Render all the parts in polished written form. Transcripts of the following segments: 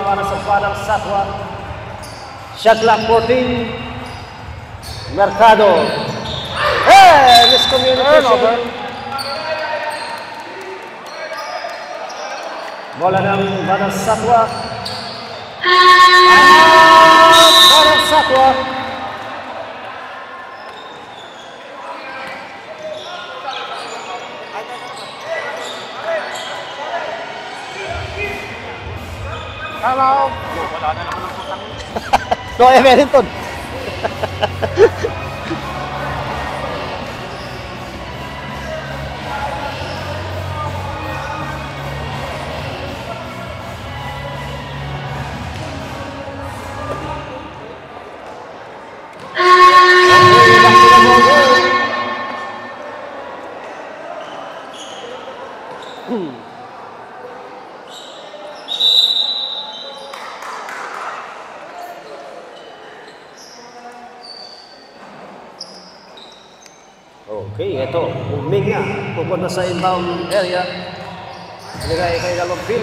Para sa Padang Satwa. Shot clock 14. Mercado. Miscommunication. Bola ng Padang Satwa. Padang Satwa. Hello. Wala na naman ang putang. So, Wellington. Okay, ito. Uminga. Pupunta sa inbound area. Binigay kay Galopin.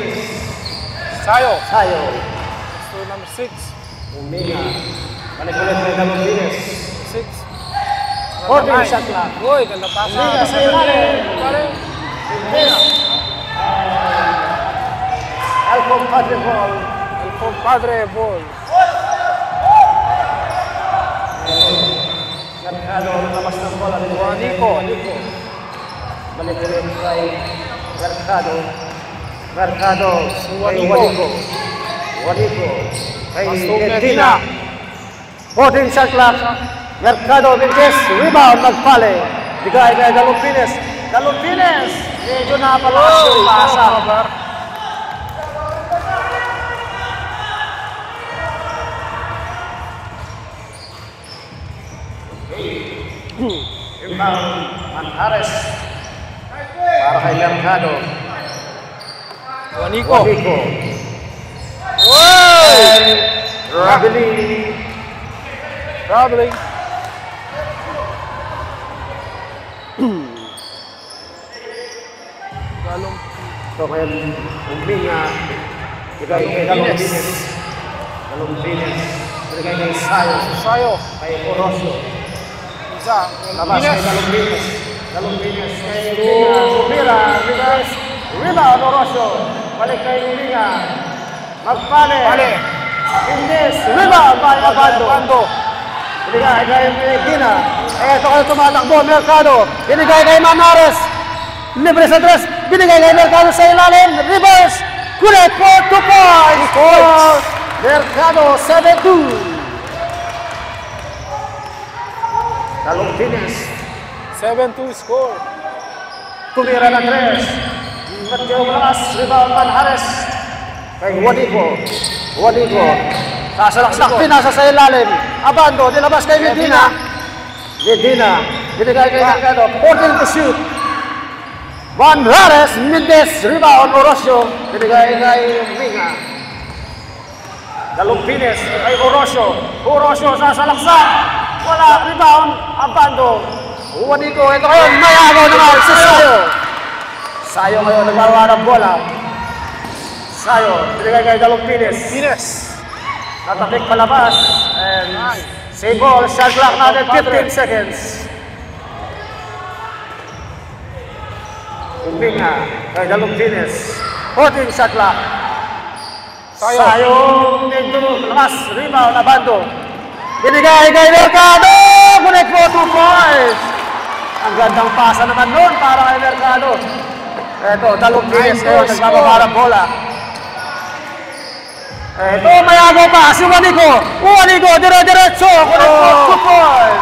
Sayo. So, number 6. Uminga. Balik ulit kay Galopin. 6. 14 shot clock. Uy, ganda pasa. Uminga sa ilalim. Alpong Padre Ball. Alpong Padre Ball. Mercado, nakalabas ng bola. Juanico. Balik ulit kay Mercado. Mercado. Juanico. Kay Medina. 14 shot clock. Mercado Vinces. Rebound. Nagpale. Bigay kay Galopines. Medyo napalas yung pasa. Inbound Manjares. Para kay Mercado. Juanico. Juanico. Wow! Traveling. Traveling. Galong. Ito kaya Umbinga. Ibigay kay Galumpines. Galumpines. Ibigay kay Sayo. Sayo. Kay Orosio. Isa. Labas kay Galumpines. Galumpines kay Umbinga. Sumira. Ibigay. Rebound Orosio. Balik kay Umbinga. Magpale. Pale. Indes. Rebound by Abando. Binigay kay Medina. Ito kayo tumatakbo. Mercado. Binigay kay Manares. Libre sa dress. Binigay kay Mercado sa ilalim. Reverse. Kulit for 2 points. For Mercado 7-2. Galumpines. 7-2 score. Tumira ng dress. Mateo Blas. Rebound Manjares. Kay Juanico. Juanico. Sasalaksak. Pinasa sa ilalim. Abando. Nilabas kay Medina. Medina. Binigay kay Mercado. 14 to shoot. Manjares. Mendes. Rebound Orosio. Binigay kay Minga. Galumpines kay Orosio. Orosio sasalaksak. Wala. Rebound. Abando. Juanico. Ito kayo. May agaw naman si Sayo. Sayo ngayon. Nagbawa ng bola. Sayo. Binigay kay Galumpines. Pines. Natapik palabas. And save ball. Shot clock natin. 15 seconds. Umbinga kay Galumpines. 14 shot clock. Sayo. Sayo. Into lakas. Rebound. Abando. Binigay kay Mercado. Connect for 2 points. Ang gandang pasa naman nun para kay Mercado. Ito. Galumpines ngayon. Nagbababa ng bola. Ito, may agaw pa, si Juanico. Juanico, dire-diretso. Connect for 2 points.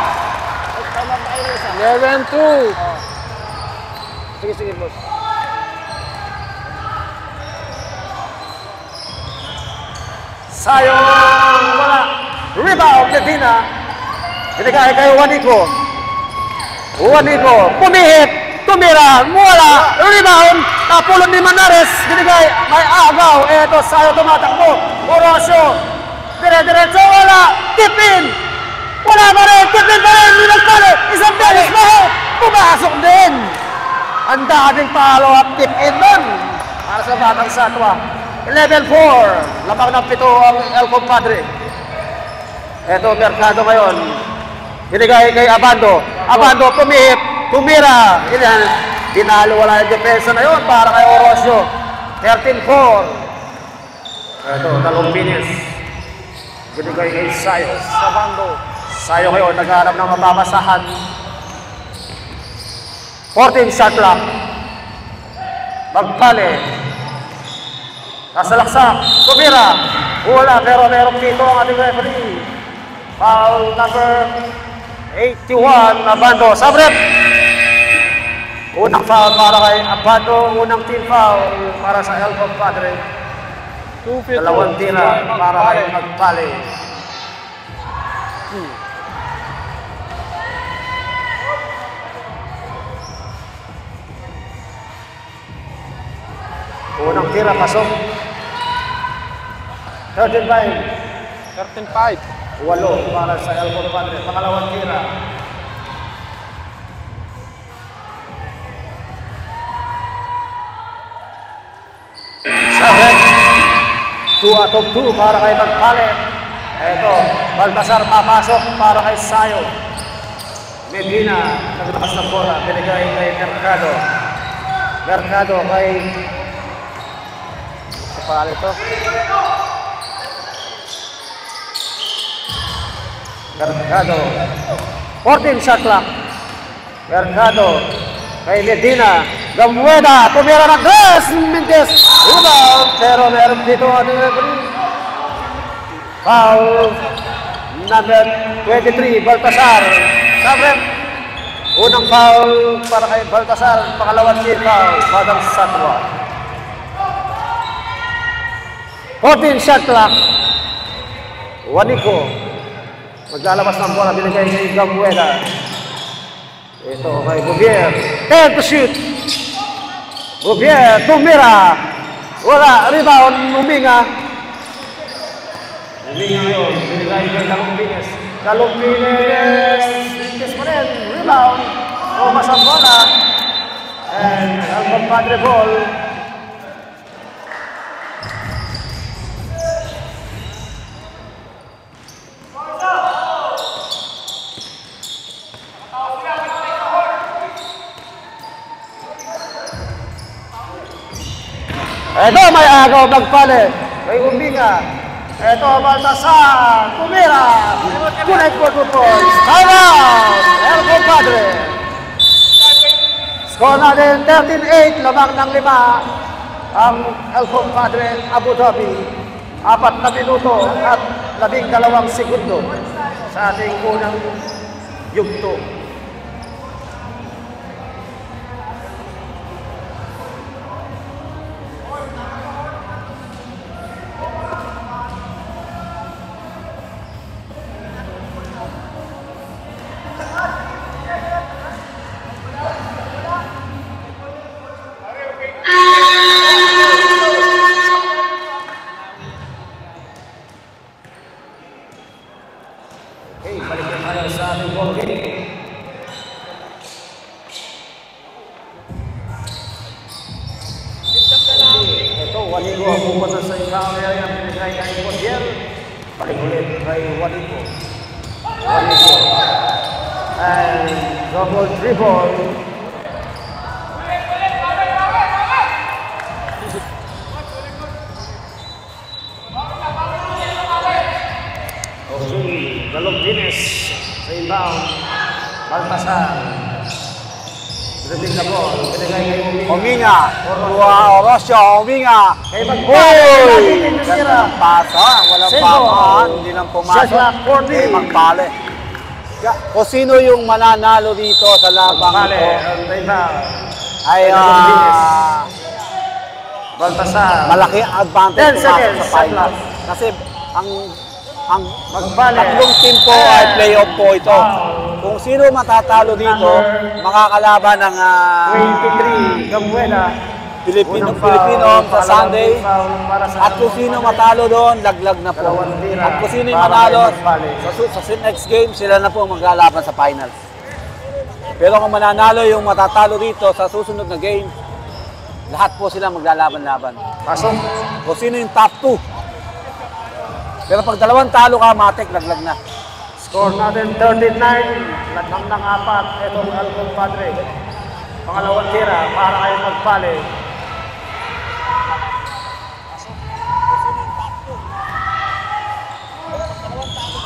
11-2. Sige, boss. Sayong wala. Rebound, Medina. Binigay kay Juanico. Juanico, pumihit. Tumira, wala. Rebound. Napulon ni Manares. Binigay, may agaw. Eto, Sayo tumatakbo. Orosio. Dire-diretso, wala. Tip in. Wala pa rin. Tip in pa rin. Nilagpali. Isang beses na ho. Pumasok din. Ang daming follow-up tip in nun. Para sa Batang Satwa. 11-4. Lamang ng 7 ang El Compadre. Eto, Mercado ngayon. Binigay kay Abando. Abando, pumihit. Tumira. Dinalo wala yung depensa na yun para kay Orosio. 13-4. Ito, Galumpines. Binigay kay Sayo. Sabando. Sayo ngayon, naghahanap ng mababasahan. 14 shot clock. Magpale. Kasalaksak. Tumira. Wala, pero merong dito ang ating referee. Foul number 81. Abando. Sabrep. Unang foul para kay Abando. Unang team foul para sa El Compadre. 2-5. Dalawang tira para kay Magpale. Unang tira, pasok. 13-5. 13-5. 8 para sa El Compadre. Pangalawang tira. Sahet. 2 out of 2 para kay Magpale. Ito, Baltasar papasok para kay Sayo. Medina, naglakas ng bola. Binigay kay Mercado. Mercado kay... Pala ito. Mercado. 14 shot clock. Mercado kay Medina. Gamueda. Tumira ng Gres. Mendes. Rebound. Pero meron dito ating referee. Foul. Number 23. Baltasar. Sabrem. Unang foul para kay Baltasar. Pangalawang team foul. Batang Satwa. 14 shot clock. Juanico. Maglalabas ng bola. Binigay kay Gamueda. Ito kay Gubier. 10 to shoot. Gubier, tumira. Wala, rebound, Uminga. Uminga ngayon, binigay kay Calumbines. Calumbines, Vintes pa rin, rebound. Thomas ang bola. And ang compadre ball. Ito may agaw nagpali. May Uminga. Ito Baltasar. Tumira. Connect for 2 points. Time out. El Compadre. Score natin 13-8. Lamang ng 5. Ang El Compadre Abu Dhabi. 4 na minuto at 12 segundo sa ating unang yugto. Double dribble. Osui, Calumbines sa inbound. Baltasar. Dribbling the ball. Binigay kay Uminga. Orosio, Uminga. Kay Magpale. Gandang pasa. Walang pamaan. Hindi lang pumasok. Kay Magpale. O sino yung mananalo dito sa labang ito ay Baltasar. malaki advantage pumasok sa final. Kasi ang tatlong team po ay playoff po ito. Kung sino matatalo dito, makakalaban ng 23, Gamuela. Filipino sa Sunday. At kung sino matalo doon, laglag na po. At kung sino yung manalo, sa next game, sila na po maglalaban sa finals. Pero kung mananalo yung matatalo dito sa susunod na game, lahat po sila maglalaban-laban. Pasok. Kung sino yung top 2. Pero pag dalawang talo ka, matik, laglag na. Score natin 39, latang ng 4. Ito ang El Compadre. Pangalawang tira para kayo Magpale.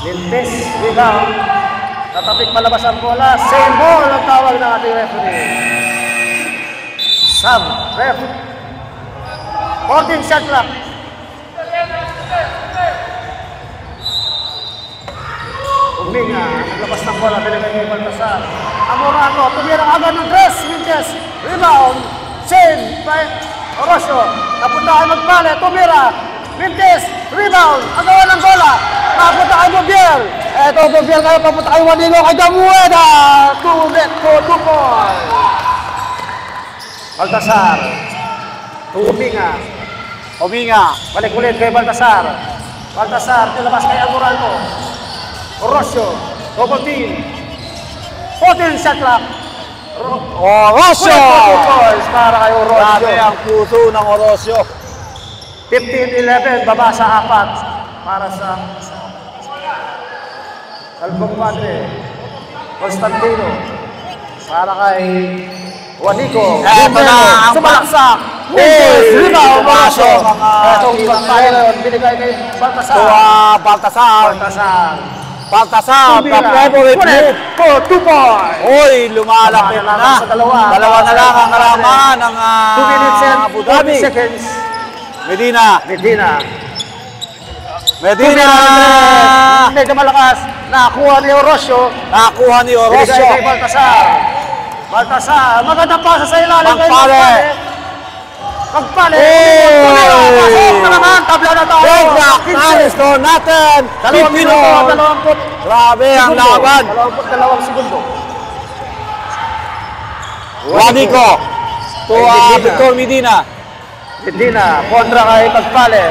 Lintes, rebound. Tatapik palabas ang bola. Same ball ang tawag ng ating referee. Sub, ref. 14 shot clock. Uminga, naglabas ng bola, binigay kay Baltasar. Amorano, tumira agad ng dress, Vintes. Rebound, save by Orosio. Napunta kay Magpale, tumira. Vintes, rebound, agawan ng bola. Napunta kay Gubier. Eto, Gubier kayo, papunta kay Juanico, kay Gamueda. 2 net for 2 points. Baltasar. Uminga. Uminga. Balik ulit kay Baltasar. Baltasar, nilabas kay Amorano. Orosio, double team. 14 shot clock. Orosio! Para kay Orosio. Grabe ang puso ng Orosio. 15-11, baba sa 4. Para sa El Compadre. Constantino. Para kay Juanico. Eto na ang sumaksak. Rebound, Orosio. Itong Magpale, binigay kay Baltasar. Baltasar. Baltasar, the favorite move. For 2 points. Uy, lumalapit na. Dalawa na lang ang kalaman ng 2 minutes and Abu Dhabi. 40 seconds. Medina. Medyo malakas. Nakakuha ni Orosio. Binigay kay Baltasar. Baltasar, maganda pasa sa ilalim. Magpale. Pasok na naman. Tabla na tayo. Break back. Alis doon natin. 2 minuto. 20. Grabe ang laban. 22 segundo. Juanico to Victor Medina. Medina, kontra kay Magpale.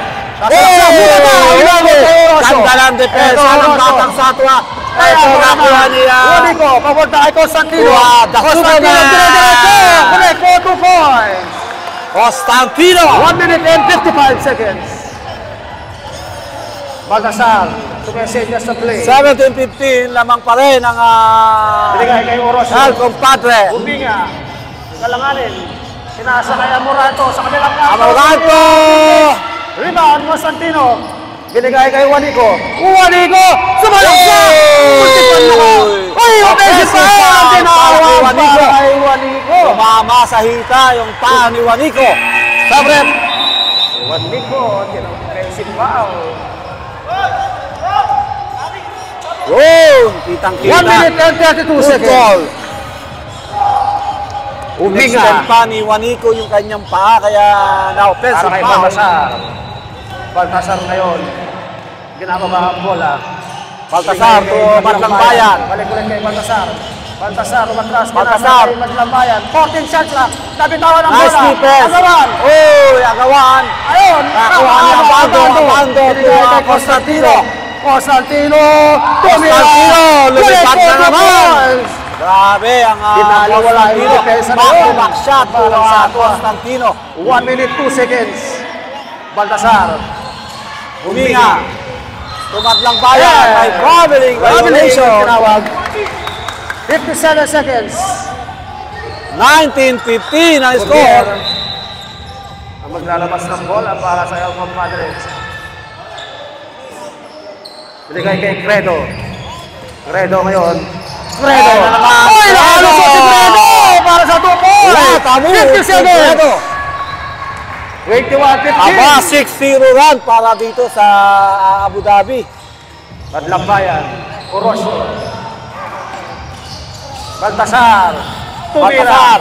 Ganda ng depensa ng Batang Satwa. Ito nakuha niya. Juanico, papunta kay Constantino. Constantino dire-diretso. Correct, 4 points. Constantino. 1 minute and 55 seconds. Baltasar, sumesenya sa play. 17-15, lamang pa rin ang Binigay kay Orozco. El Compadre. Uminga, kalanganin. Sinasa kay Amoranto sa kabilang kanto. Amoranto. Rebound, Constantino. Binigay kay Juanico. Juanico! Sumalak siya! Multipan mo ka! Uy! Offensive foul! Tinawag para kay Juanico. Tumama sa hita yung paa ni Juanico. Sabrep. Juanico, offensive foul. Yun! Kitang-kita. 1 minute and 32 seconds. Uminga. Next pa ni Juanico yung kanyang paa kaya na-offensive Para kay foul. Baltasar. Baltasar ngayon. Ginababa ang bola. Baltasar to Matlambayan. Balik ulit kay Baltasar. Baltasar, umatras. Baltasar. Ginababa kay Matlambayan. 14 shots lang. Nabitawan ang Nice bola. defense. Agawan. Uy, agawan. Ayun. Nakuha niya ang bando. Bando to Constantino. Constantino. Constantino. Lumipat na naman. Grabe ang Dinalawala yung depensa na yun. back-to-back shot to Balang Satwa. Constantino. 1 minute 2 seconds. Baltasar. Huminga. Tumadlang bayan. May traveling violation. Tinawag. 57 seconds. 19-15 ang score. Ang maglalabas ng bola para sa El Compadre. Binigay kay Credo. Credo ngayon. Credo! na naman. Uy! Nakalusot si Credo! Para sa 2 points! Wala, tamo. 50 seconds! 21-15. Aba, 6-0 run para dito sa Abu Dhabi. Madlambayan. Orozco. Baltasar. Tumira. Baltasar.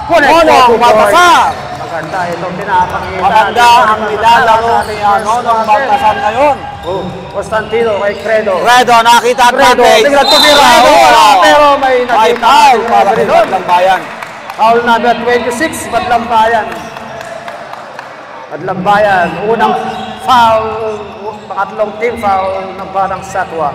Monong Baltasar. Maganda itong pinapakita. Maganda ang nilalaro ni Nonong Baltasar ngayon. Constantino kay Credo. Credo, nakita ang Credo, advantage. tingnan tumira. Pero may May nakita. foul para kay Madlambayan. Foul number 26, Madlambayan. Madlambayan, unang foul, pangatlong team foul ng Batang Satwa.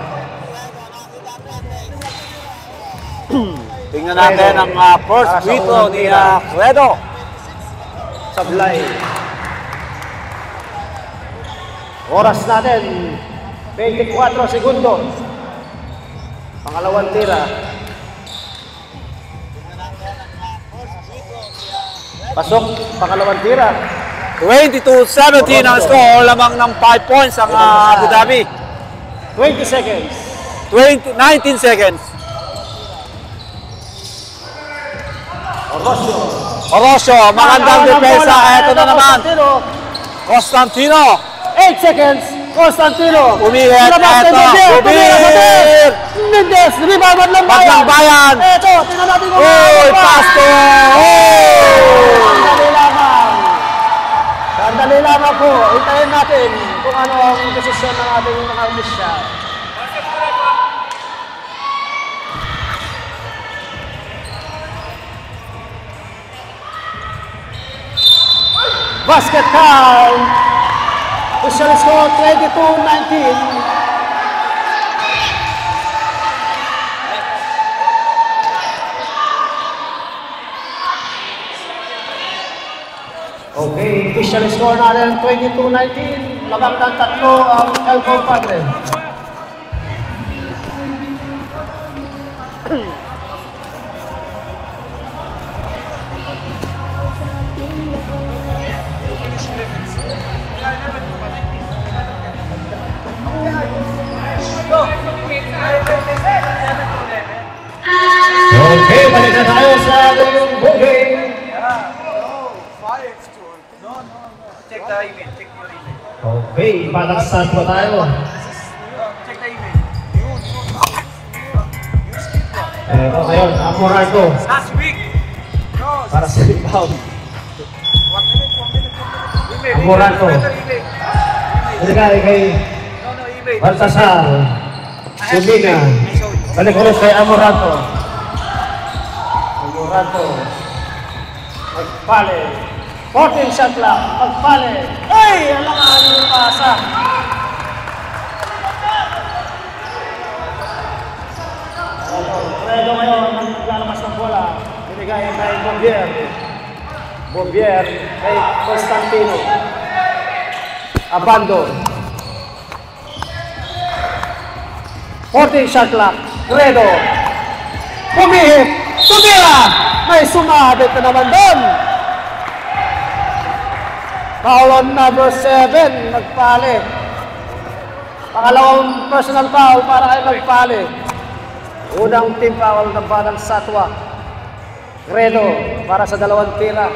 Tingnan natin ang first Para sa free throw unang ni tira. Credo. Sablay. Oras natin, 24 segundo. Pangalawang tira. Pasok, pangalawang tira. 22-17 ang score, lamang ng 5 points ang Abu Dhabi. 20 seconds. 19 seconds. Orozco. Orozco, magandang depensa. Ito na naman. Constantino. 8 seconds. Constantino. Umihit. Ito. Umihit. Mendez. Rebound Madlambayan. Madlambayan. Ito. Tingnan natin kung Uy, pasto. Sandali lamang. Sandali lamang po. Hintayin natin kung ano ang desisyon ng ating mga opisyal. Basket count. Official score 22-19. Okay, official score natin 22-19. Labang ng 3 ang El Compadre. Okay, balik na tayo sa ating booking. Check the email. Check your email. Okay, Batang Satwa tayo. Check the email. Ito ngayon, Amoranto Last week. No. para sa rebound. 1 minute. Email. Amoranto. Better email. Binigay kay No, email. Baltasar. Suminga. Balik ulit kay Amoranto. Amoranto. Magpale. 14 shot clock. Magpale. Ay! Alangan yung pasa. Fredo ngayon ang naglalabas ng bola. Binigay kay Bombier. Bombier kay Constantino. Abando. 14 shot clock. Fredo. Pumihit. Tumira. May sumabit na naman doon. Foul on number 7. Magpale. Pangalawang personal foul para kay Magpale. Unang team foul ng Batang Satwa. Credo para sa 2 tira.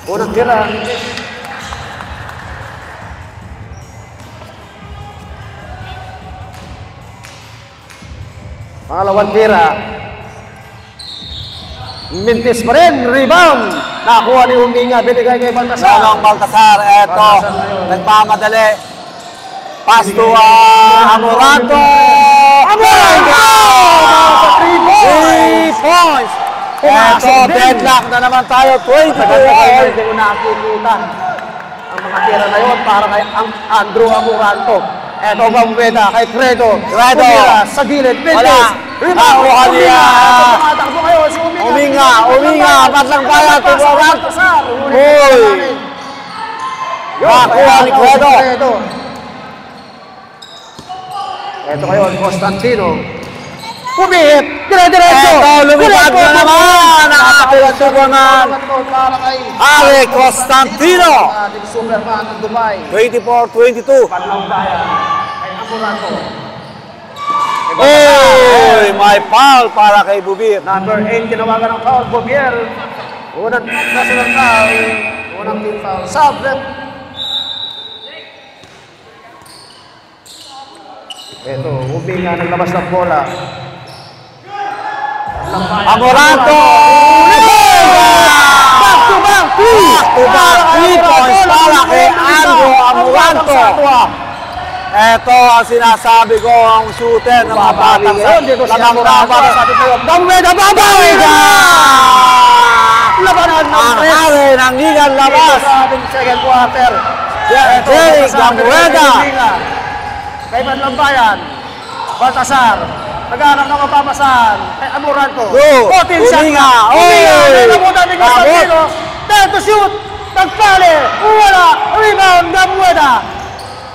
Unang tira. Pangalawang tira. Mintis pa rin, rebound. Nakuha ni Huminga, binigay kay Baltasar. Salong Baltasar, eto, nagmamadali. Pass to Amoranto. Amoranto! 3 points! Eto, deadlock na naman tayo, 22 all. Hindi ko nakikita ang mga tira na yun para kay Andrew Amoranto. Eto, Bambeda, kay Credo. Credo. Sa gilid, Wala. Mintis. Nakuha niya. Tumatakbo kayo, si Huminga, matlang bayan, tumarak. Uy! Nakuha ni Credo. Ito kayo, Constantino. Pumihit, dire-diretso. Eto, lumipad na naman. Nakapilang tubunan. Para kay Ale Constantino. ating Superman ng Dubai. 24-22. Panlang bayan kay Amoranto. Uy! May foul para kay Bubir. Number 8, tinawagan ng foul, Bobier. Unang national foul, unang team foul. Sublet. Ito, Huminga naglabas ng bola. Amoranto! Back to back, 3 points para kay Andrew Amoranto. Ito ang sinasabi ko, ang shooter ng mga batang sa Amoranto. Bambeda, babawi ka! Labanan ng Ang hari ng ligang labas. sa ating second quarter. Jerry Gambueda. Kay Banlambayan, Baltasar, naghanap ng mapapasahan kay Amoranto. Go! Huminga! Oy! Nabutan ni Constantino. Time to shoot! Nagpali! Wala! Rebound! Gambueda!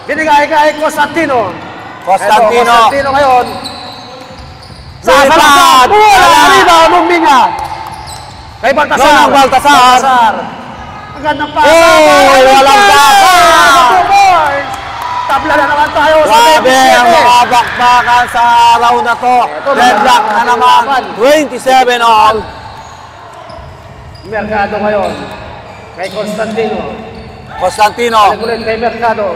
Binigay kay Constantino. Constantino. Eto, Constantino ngayon. Sasarap! Wala! Rebound! Huminga! Kay Baltasar. Nonong Baltasar. Magandang pasa. Oy! Walang pasa! Tabla na naman tayo sa Grabe 27. ang mga bakbakan sa araw na to. Deadlock na naman. 27 all. Mercado ngayon. Kay Constantino. Constantino. Ulit kay Mercado.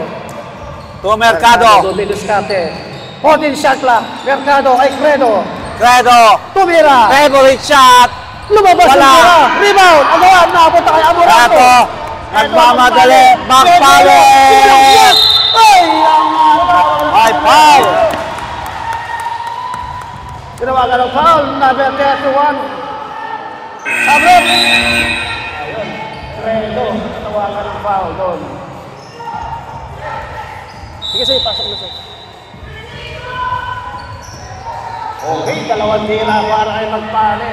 To Mercado. Dumiluskate. 14 shot clock. Mercado kay Credo. Credo. Tumira. Favorite shot. Lumabas Wala. yung tira. Rebound. Agawan. Napunta kay Amoranto. Eto. Nagmamadali. Magpale. Ay! May foul. Tinawagan ng foul. Number 31. Sabret. Ayun. Credo. Tinawagan ng foul doon. Sige, sige. Pasok na siya. Okay. 2 tira para kay Magpale.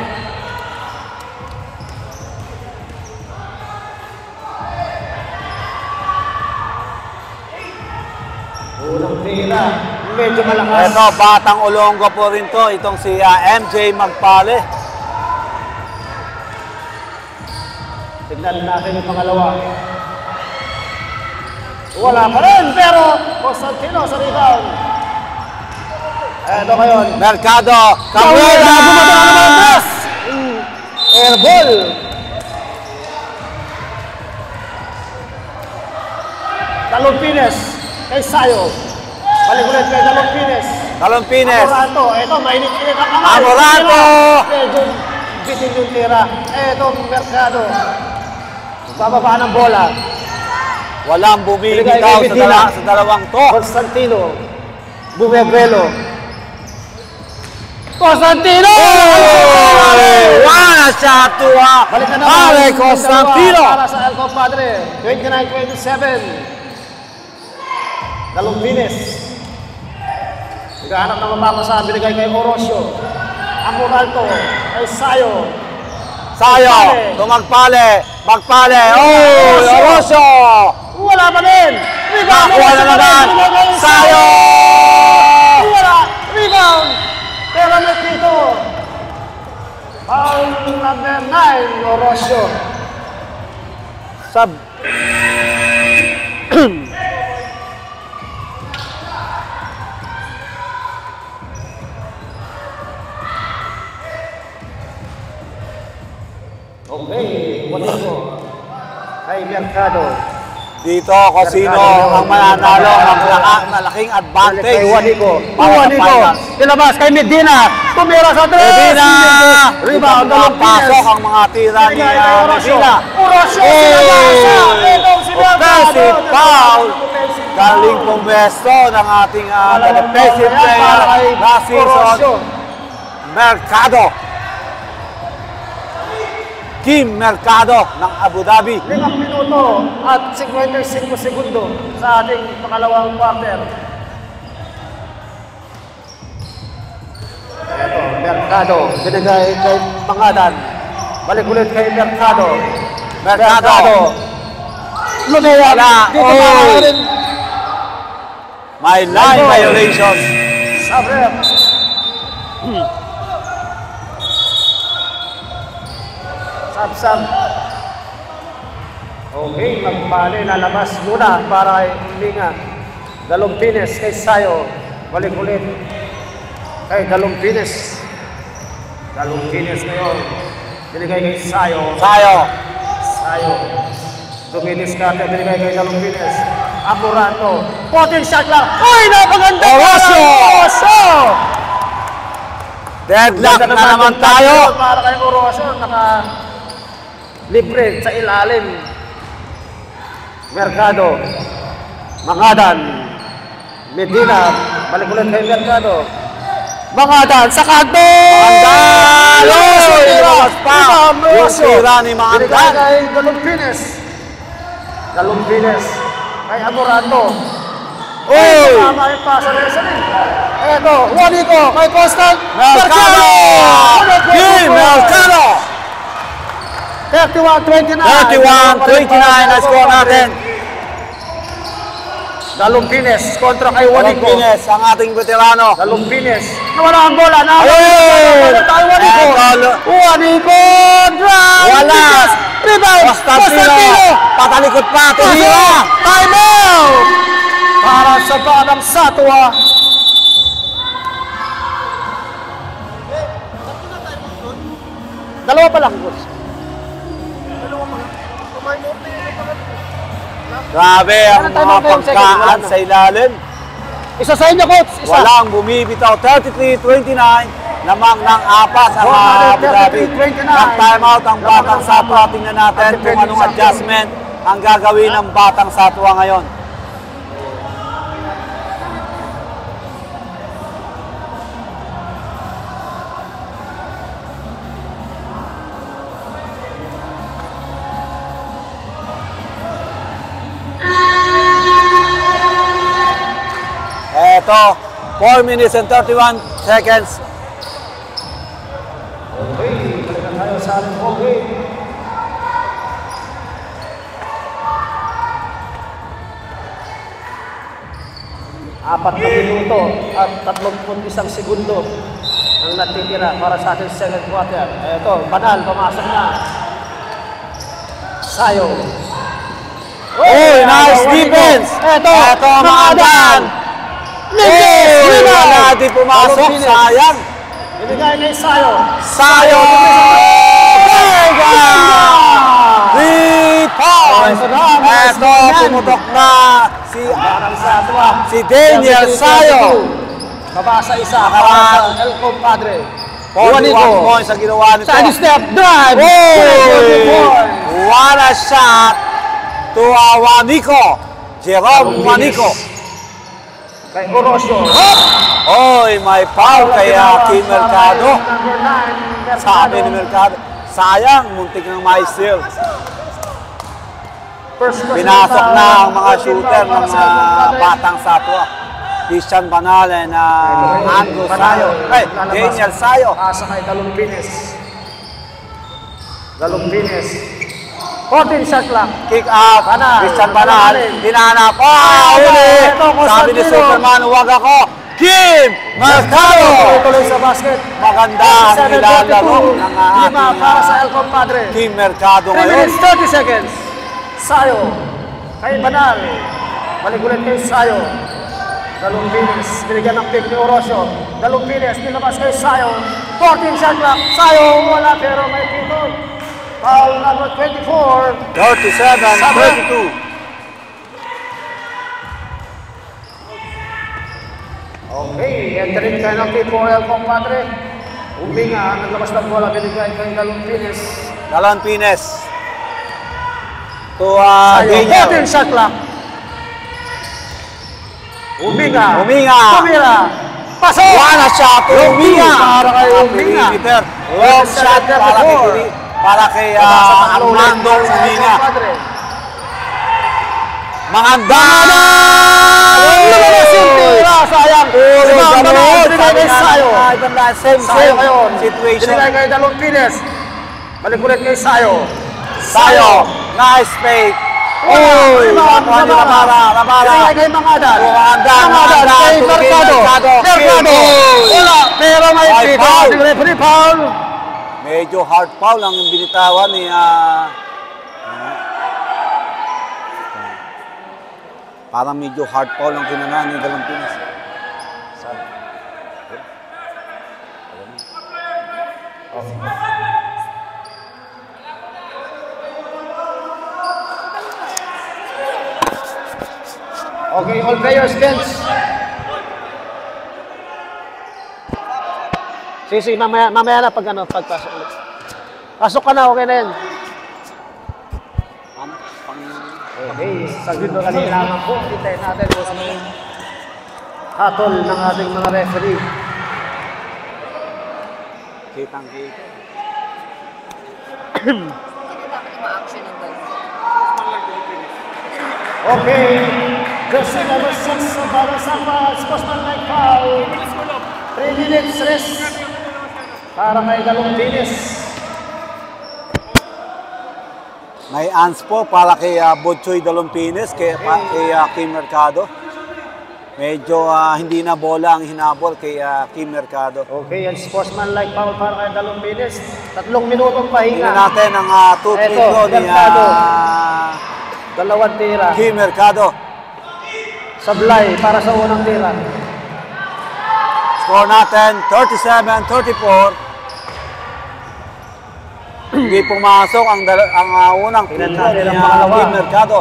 Unang tira. Medyo malakas. Ito, batang Olongo po rin to. Itong si MJ Magpale. Tignan natin yung pangalawa. Wala pa rin, pero Constantino sa rebound. Eto ngayon. Mercado. Cabrera! Cabrera! Airball. Talupines kay Sayo. Balik ulit kay Talupines. Talumpines. Amoranto. Eto, mainit-init ang kamay. Amoranto! Medyo bitin yung tira. Eto, Mercado. Bababa ng bola. Walang bumibitaw sa dalawang to. Constantino. Bumebrelo. Constantino! One shot to Balik na Ale naman. Constantino. Para sa El Compadre. 29-27. Galumbines. Naghahanap ng mapapasa. Binigay kay Orosio. Amoralto. Kay Sayo. Sayo, tumagpale, magpale. Oh, Orosio. Wala pa din. Rebound. Nakuha na naman. Sayo. Wala. Rebound. Pero dito. Foul number 9. Orosio. Sub. Okay, Juanico. Kay Mercado. Dito, kung sino ang mananalo, ang malaking advantage. Kay Juanico. Para sa finals. Ilabas kay Medina. Tumira sa tres. Medina! Rebound. Pasok ang mga tira ni Medina. Orosio. Offensive foul. Galing pumesto ng ating defensive player na season. Mercado. Kim Mercado ng Abu Dhabi. 5 minuto at 55 segundo sa ating pangalawang quarter. Ito, Mercado. Binigay kay Pangadan. Balik ulit kay Mercado. Mercado. Lumea. Wala. Dito Oh. rin. May line violation. Sabre. Sab. Okay, magpali. Lalabas muna para kay Linga. Galumpines kay Sayo. Balik ulit kay Galumpines. Galumpines ngayon. Binigay kay Sayo. Sayo. Duminis ka. Binigay kay Galumpines. Amoranto. Poting shot lang. Uy, napaganda! Orosio! Deadlock na naman tayo. Para kay Orosio. Libre sa ilalim. Mercado. Mangadan. Medina. Balik ulit kay Mercado. Mangadan sa kanto! Mangadan! Ilabas pa! Yung tira ni Mangadan. Kay Galumpines. Kay Amoranto. Uy! Tama yung pasa na isa rin. Eto, Juanico. Kay Constant. Mercado! Kim Mercado! 31-29. 31-29 na score natin. Galumpines kontra kay Juanico. Galumpines, ang ating veterano. Galumpines. Nawala ang bola. Ayun! Juanico. Drive. Wala. Rebound. Constantino. Patalikot pa. Tumira. Time out. Para sa Batang Satwa. Dalawa pa lang. Grabe ang mga pagkaan sa ilalim. Isa sa inyo, coach. Isa. Walang bumibitaw. 33-29. Lamang ng apat ang Abu Dhabi. Nag-time out ang Batang Satwa. Tingnan natin kung anong adjustment ang gagawin ng Batang Satwa ngayon. Eto, 4 minutes and 31 seconds. Okay, balikan tayo sa ating okay. Apat na minuto at 31 segundo ang natitira para sa ating second quarter. Ito, Banal, pumasok na. Sayo. Oh, nice defense! Ito, Mangadan! Wala di pumasok, sayang! Ibigay kay Sayo. Sayo! Vega! 3 points! Eto, pumutok na si Daniel Sayo. Babasa isa para Nakaraan. sa El Compadre. 41 points ang ginawa nito. Side step drive. Oh! What a shot! to Juanico. Jerome Juanico. Kay Orosio. Oy, may foul kay Kim Mercado. Number 9, Sabi ni Mercado, sayang, muntik ng ma-steal. Pinasok na ang mga shooter ng Batang Satwa. Christian Banal and Andrew Sayo. Ay, Daniel Sayo. Asa kay Galumpines. Galumpines. 14 shot clock. Kick out. Banal. Christian Banal. Hinanap. Huli. Sabi ni Superman, huwag ako. Kim Mercado. Tuloy sa basket. Maganda ang nilalaro ng 5 para sa El Compadre. Kim Mercado 3 ngayon. minutes 30 seconds. Sayo. Kay Banal. Balik ulit kay Sayo. Galumpines. Binigyan ng pick ni Orosio. Galumpines. Nilabas kay Sayo. 14 shot clock. Sayo. Wala pero may pitol. Foul number 24. 37-32. Okay, entering penalty for El Compadre. Uminga, naglabas ng bola, binigay kay Galumpines. Galumpines. To Sayo, 14 Daniel. shot clock. Uminga. Tumira. Pasok! One shot to Uminga. Para kay Uminga. Long shot para kay Armando Uminga. Maganda na! Sayang! Same situation. Binigay kay Galumpines. Balik ulit kay Sayo. Sayo, nice fake. Oy, nakuha ni Lamara. Binigay kay Mangadan. Mangadan kay Mercado. Mercado. Wala, pero may Ay, pito. foul. Referee foul. Medyo hard foul ang binitawan ni parang medyo hard foul ang kinana ni Galumpines. Okay, all players bench. Sige, mamaya na pagpasok ulit. Pasok ka na, okay na yan. Okay, saglit na kanina lamang po. Hintayin natin kung ano yung hatol ng ating mga referee. Kitang-kita. Okay, jersey number 6 para sa sportsmanlike foul. 3 minutes rest para kay Galumpines. May ans po para kay Butchoy Galumpines, kay Kim Mercado. Medyo hindi na bola ang hinabol kay Kim Mercado. Okay, yan sportsmanlike foul para kay Galumpines. 3 minutong pahinga. Tingnan natin ang 2 free throw ni Mercado. Dalawang tira. Kim Mercado. Sablay para sa unang tira. Score natin 37-34. Hindi pumasok ang unang free Tingnan throw natin ni ang pangalawa. Kim Mercado.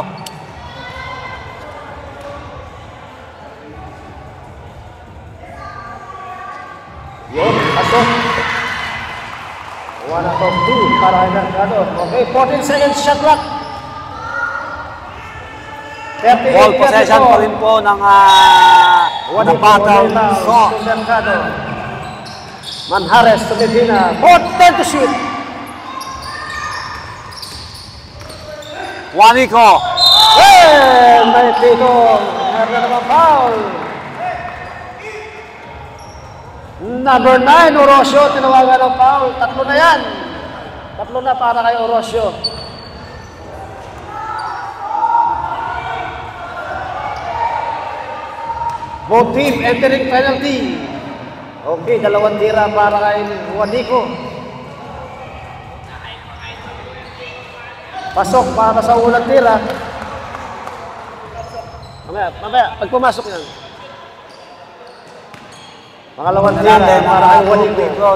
Yun, pasok. 1 out of 2 para kay Mercado. Okay, 14 seconds shot clock. 38, Ball possession pa rin po ng Batang So. Mercado. Manjares to Medina. 10 to shoot. Juanico. May pito. Meron na naman foul. Number 9, Orosio. Tinawagan ng foul. 3 na yan. 3 na para kay Orosio. Both team entering penalty. Okay, 2 tira para kay Juanico. Pasok para sa unang tira. Mamaya, pag pumasok yan. Pangalawang tira para kay Juanico.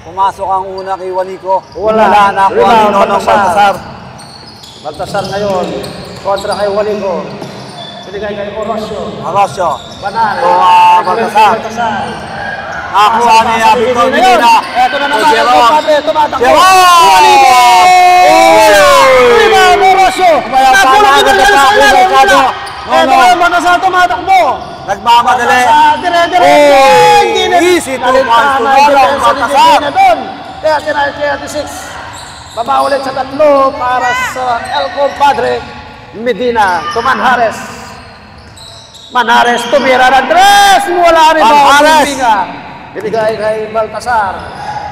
Pumasok ang una kay Juanico. Wala. na kuha ni Nonong Baltasar. Baltasar ngayon, kontra kay Juanico. Binigay kay Orosio. Arosio. Banal. Baltasar. Nakuha ni Victor Medina. Ito na naman. Jerome. Tumatakbo. Jerome! Juanico! Rebound, Orosio. Kumaya pa Ito ay Baltasar tumatakbo. Nagmamadali. Dire-diretso. Easy 2 points to Norong Baltasar. Kaya 36. Baba ulit sa tatlo para sa El Compadre. Medina to Manjares. Manjares tumira ng tres. Wala rin ba? Manjares. Binigay kay Baltasar.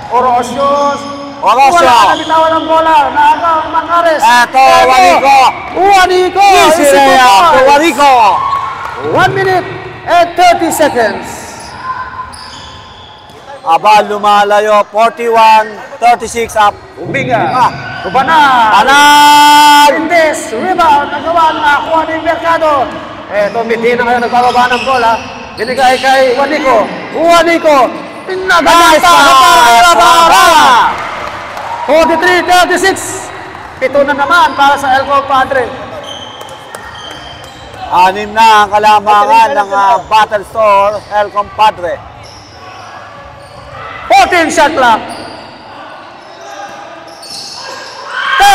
Orosios. Orosio. Wala nabitawan ng bola. Naagaw Manjares. Eto, Juanico. Juanico. Easy layup to Juanico. 1 minute and 30 seconds. Aba, lumalayo. 41-36 up. Uminga. Kubanan. Anan! Indes. Rebound. Nagawa. Nakakuha ni Mercado. Eto, Medina ngayon nagbababa ng bola. Binigay kay Juanico. Juanico. Pinaganda para para. 43-36. Ito na naman para sa El Compadre. 6 na ang kalamangan ng Battle Store El Compadre. 14 shot clock.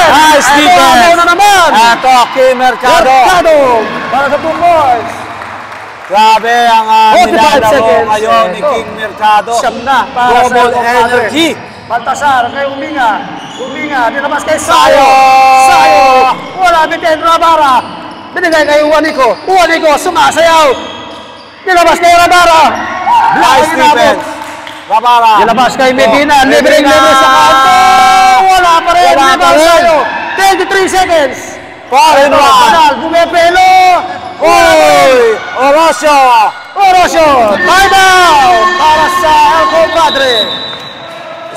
Nice defense. Na naman. Eto, Kim Mercado. Mercado para sa Boom Boys. Grabe ang 45 nilalaro seconds. ngayon ni Eto. King Mercado. Siyam na para sa Global El Compadre. energy. Baltasar kay Uminga. Uminga, dinabas kay Sayo. Sayo. Sayo. Wala, bitin Rabara. Binigay kay Juanico. Juanico, sumasayaw. Dinabas kay Rabara. Nice defense. Rabara. Dinabas kay Medina. Libre sa kanto. Wala pa rin. Wala pa Dinabas rin. Sayo. 23 seconds. 4-1. Panal, bumepelo. Oy! Orosio. Orosio. Time out para sa El Compadre.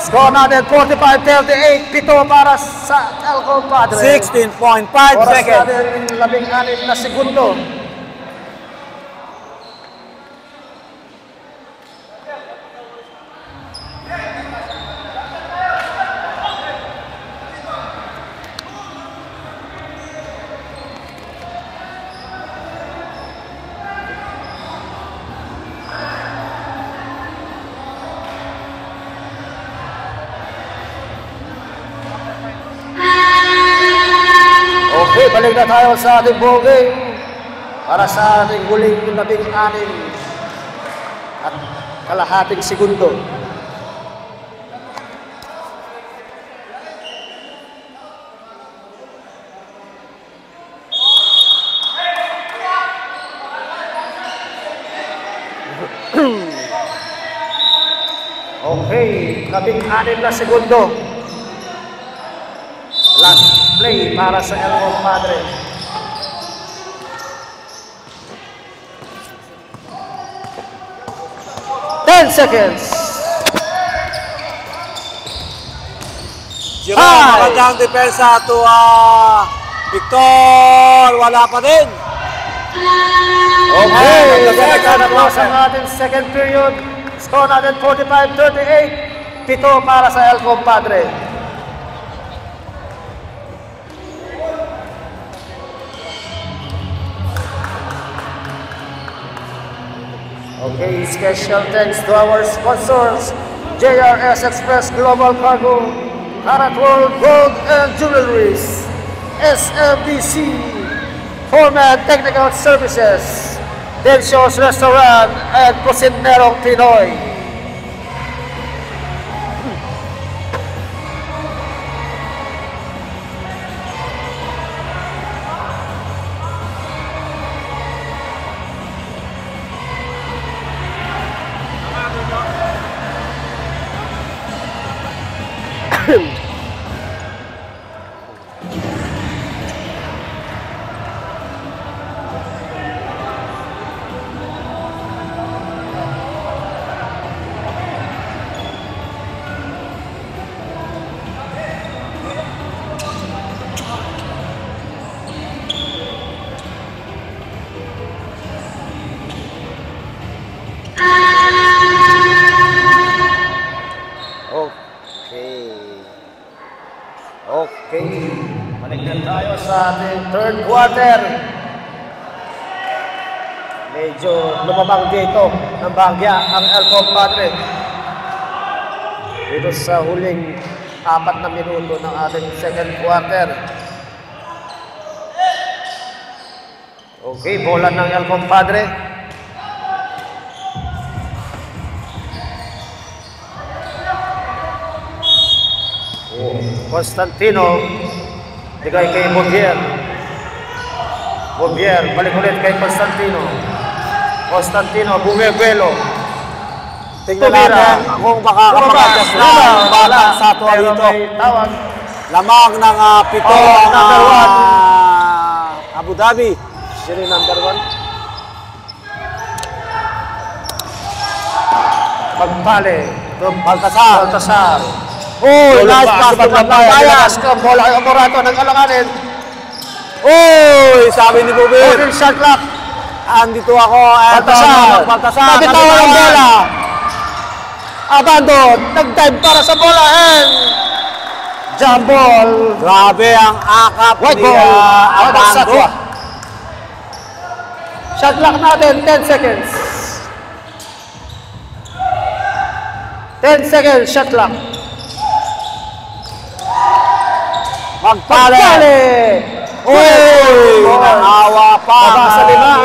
Score natin 45-38. Pito para sa El Compadre. 16.5 Oras seconds. natin 16 na segundo. Okay, balik na tayo sa ating ball game para sa ating huling 16 at kalahating segundo. Okay, 16 na segundo. Last play para sa El Compadre. Seconds. Jerome, magandang depensa to Victor. Wala pa din. Okay, natapos ang ating second period. Score natin 45-38. Pito para sa El Compadre. Okay, special thanks to our sponsors, JRS Express Global Cargo, Karat World Gold and Jewelries, SMBC, Foreman Technical Services, Delcios Restaurant, and Cosinerong Pinoy. Okay, balik na tayo sa ating third quarter. Medyo lumabang dito ng bahagya ang El Compadre. Dito sa huling 4 na minuto ng ating second quarter. Okay, bola ng El Compadre. Constantino, bigay kay Bobier. Bobier, balik ulit kay Constantino. Constantino, bumebuelo. Tingnan natin kung makakapag-adjust na ang Batang Satwa Pero dito. may tawag. Lamang ng 7 ang number 1. Abu Dhabi. Sino yung number 1? Pagpale. Baltasar. Baltasar. Uy, nice pass to Magbayan. Bola kay Amorato, nag-alanganin. Uy, sabi ni Bubir. Open shot clock. Andito ako. Baltasar. Baltasar. Nabitawan ang bola. Abando. Nag-dive para sa bola. And jump ball. Grabe ang akap White ni ball. Abando. Shot clock natin, 10 seconds. 10 seconds, shot clock. Magpale. Uy, naawa pa. Baba sa lima.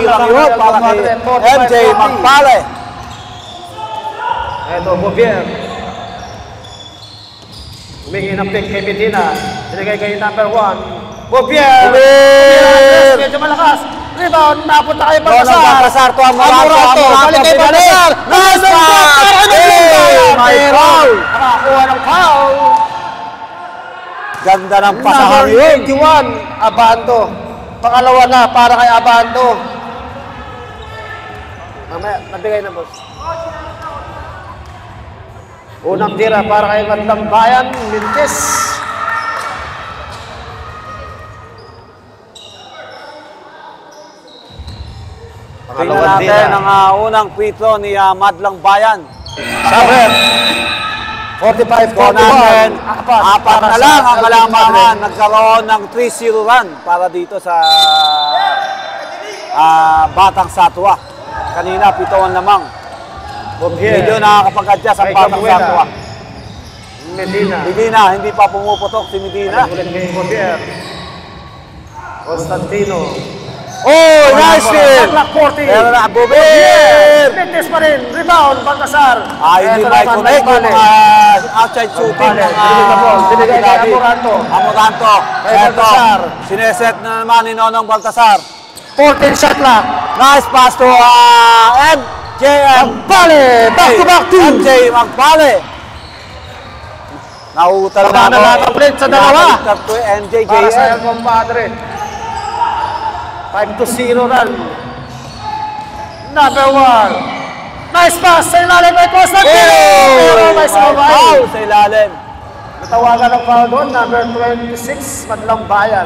Para kay MJ Magpale. Ito, Bobier. Humingi ng pick kay Medina. Sinigay kay number 1. Bobier! Bobier! Medyo malakas. Rebound, napunta kay Baltasar. Baltasar. To Amorato. Balik kay Baltasar. Nice pass! May foul! Nakakuha ng foul. Ganda ng pasahan yun. 21, Abando. Pangalawa na para kay Abando. Mamaya, nabigay na boss. Unang tira para kay Madlang Bayan, Mintis. Tingnan natin ang unang free throw ni Madlang Bayan. Saber. 45-41. Natin, apat na lang ang kalamangan. Nagkaroon ng 3-0 run para dito sa Batang Satwa. Kanina, 7 lamang. Medyo nakakapag-adjust ang Batang Satwa. Medina. Hindi pa pumuputok si Medina. Ulit kay Bobier. Constantino. Oh, nice hit! Clock 40. Pero na, Bubir! Mintis pa rin. Rebound, Baltasar. Hindi may connect yung mga outside shooting ng Binigay kay Amoranto. Amoranto. Kay Baltasar. Sineset na naman ni Nonong Baltasar. 14 shot clock. Nice pass to MJ Magpale. Back to back two. MJ Magpale. Nauutal na Baba na lahat ang plate sa dalawa. Nakalimutan to MJ Para sa JM. El Compadre. 5-0 run. Number 1. Nice pass sa ilalim kay Constantino. Pero may sumabay. Foul sa ilalim. Natawagan ng foul doon. Number 26, Madlang Bayan.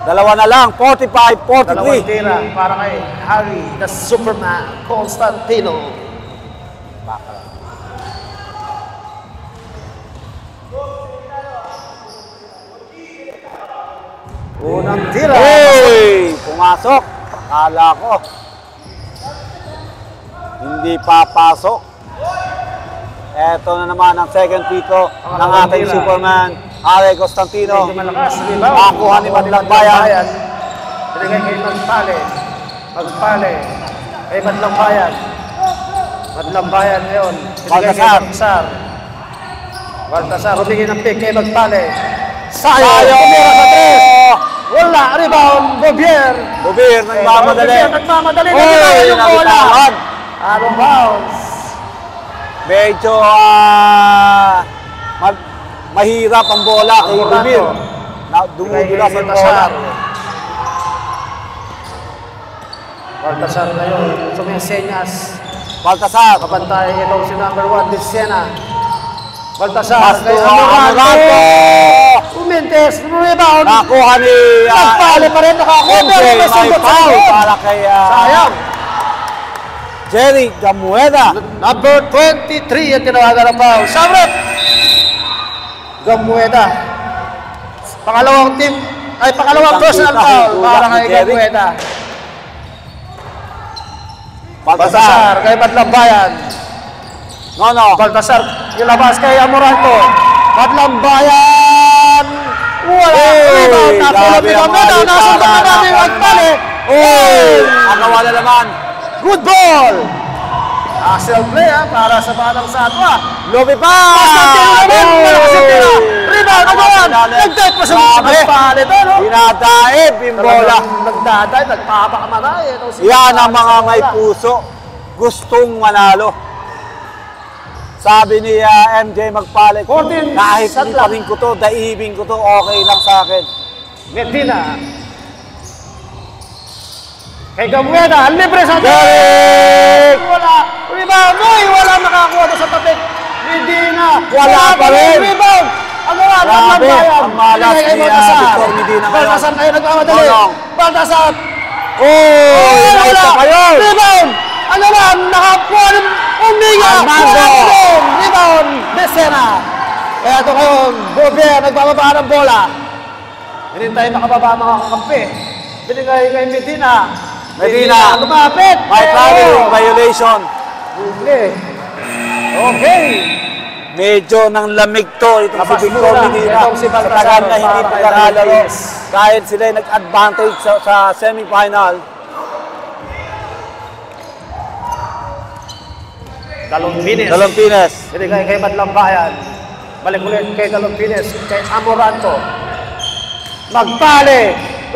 Dalawa na lang, 45-43. Dalawang tira para kay Harry the Superman Constantino. Unang tira. Hey! Pumasok. Akala ko. Hindi papasok. Eto na naman ang second free throw ng ating Superman, Harry Constantino. Medyo malakas. Rebound. Nakakuha ni Madlang Bayan. Binigay kay Magpale. Magpale. Kay Madlang Bayan. Madlang Bayan ngayon. Binigay kay Baltasar. Baltasar. Baltasar. Humingi ng pick kay Magpale. Sayo! Tumira sa tres. Wala. Rebound. Bobier. Bubir, nagmamadali. Bobier, nagmamadali. Uy, Nagbitawan yung bola. nabitawan. Anong bounce? Medyo mahirap ang bola kay Amorato. Bubir. Dumudulas ang bola. Baltasar ngayon. Sumisenyas. Baltasar. Kapantay itong si number 1, Dicena. Baltasar. Pass to Kay Amorato. Umintes. Rebound. Nakuha ni Nagpali pa rin. Nakakuha. MJ, Pero may may sundot sa foul likod. para kay Sayang. Jerry Gamueda. Number 23 ang tinawagan ng foul. Samret. Gamueda. Pangalawang team. Ay, pangalawang personal foul para kay Gamueda. Baltasar. Kay Madlang Bayan. No. Baltasar. Yung labas kay Amoranto. Madlang Bayan. Wala. Rebound. Napulot ni Gamueda. Nasuntok na natin yung Magpale. Agawa na naman. Good ball! Axel play para sa Batang Satwa. Lobi pa! Rebound, agawan! Nagdate pa sa magpali to, no? Dinadaib yung bola. Nagdadrive, nagpapakamatay. Yan ang mga may puso. Gustong manalo. Sabi ni MJ Magpalit, 14 kahit shot hindi pa lang. rin ko to, daibin ko to, okay lang sa akin. Medina. Kay Gamueda, libre sa Derek! Wala. Rebound. Uy, wala makakuha to sa tapik. Medina. Wala pa rin. Rebound. Agawan. Grabe, ang malas ni Victor Medina ngayon. Baltasan kayo nagkamadali. Tonong. Baltasan. Inayos na kayo! Rebound. Agawan. Nakakuha ng Uminga. Armando. Rebound. Besena. Kaya ito kayo, Bobier, nagbababa ng bola. Hindi tayo makababa mga kakampi. Binigay kay Medina. Medina. Lumapit. May foul violation. Okay. Medyo nang lamig to itong Labas si Victor muna. Medina. Itong si Sa Baltasar tagal na hindi para kay pagkakalaro. Philippines. Kahit sila nag-advantage sa semifinal. Dalompinis. Dalompinis. Binigay kay Madlambayan. Balik ulit kay Dalompinis. Kay Amoranto. Magpali.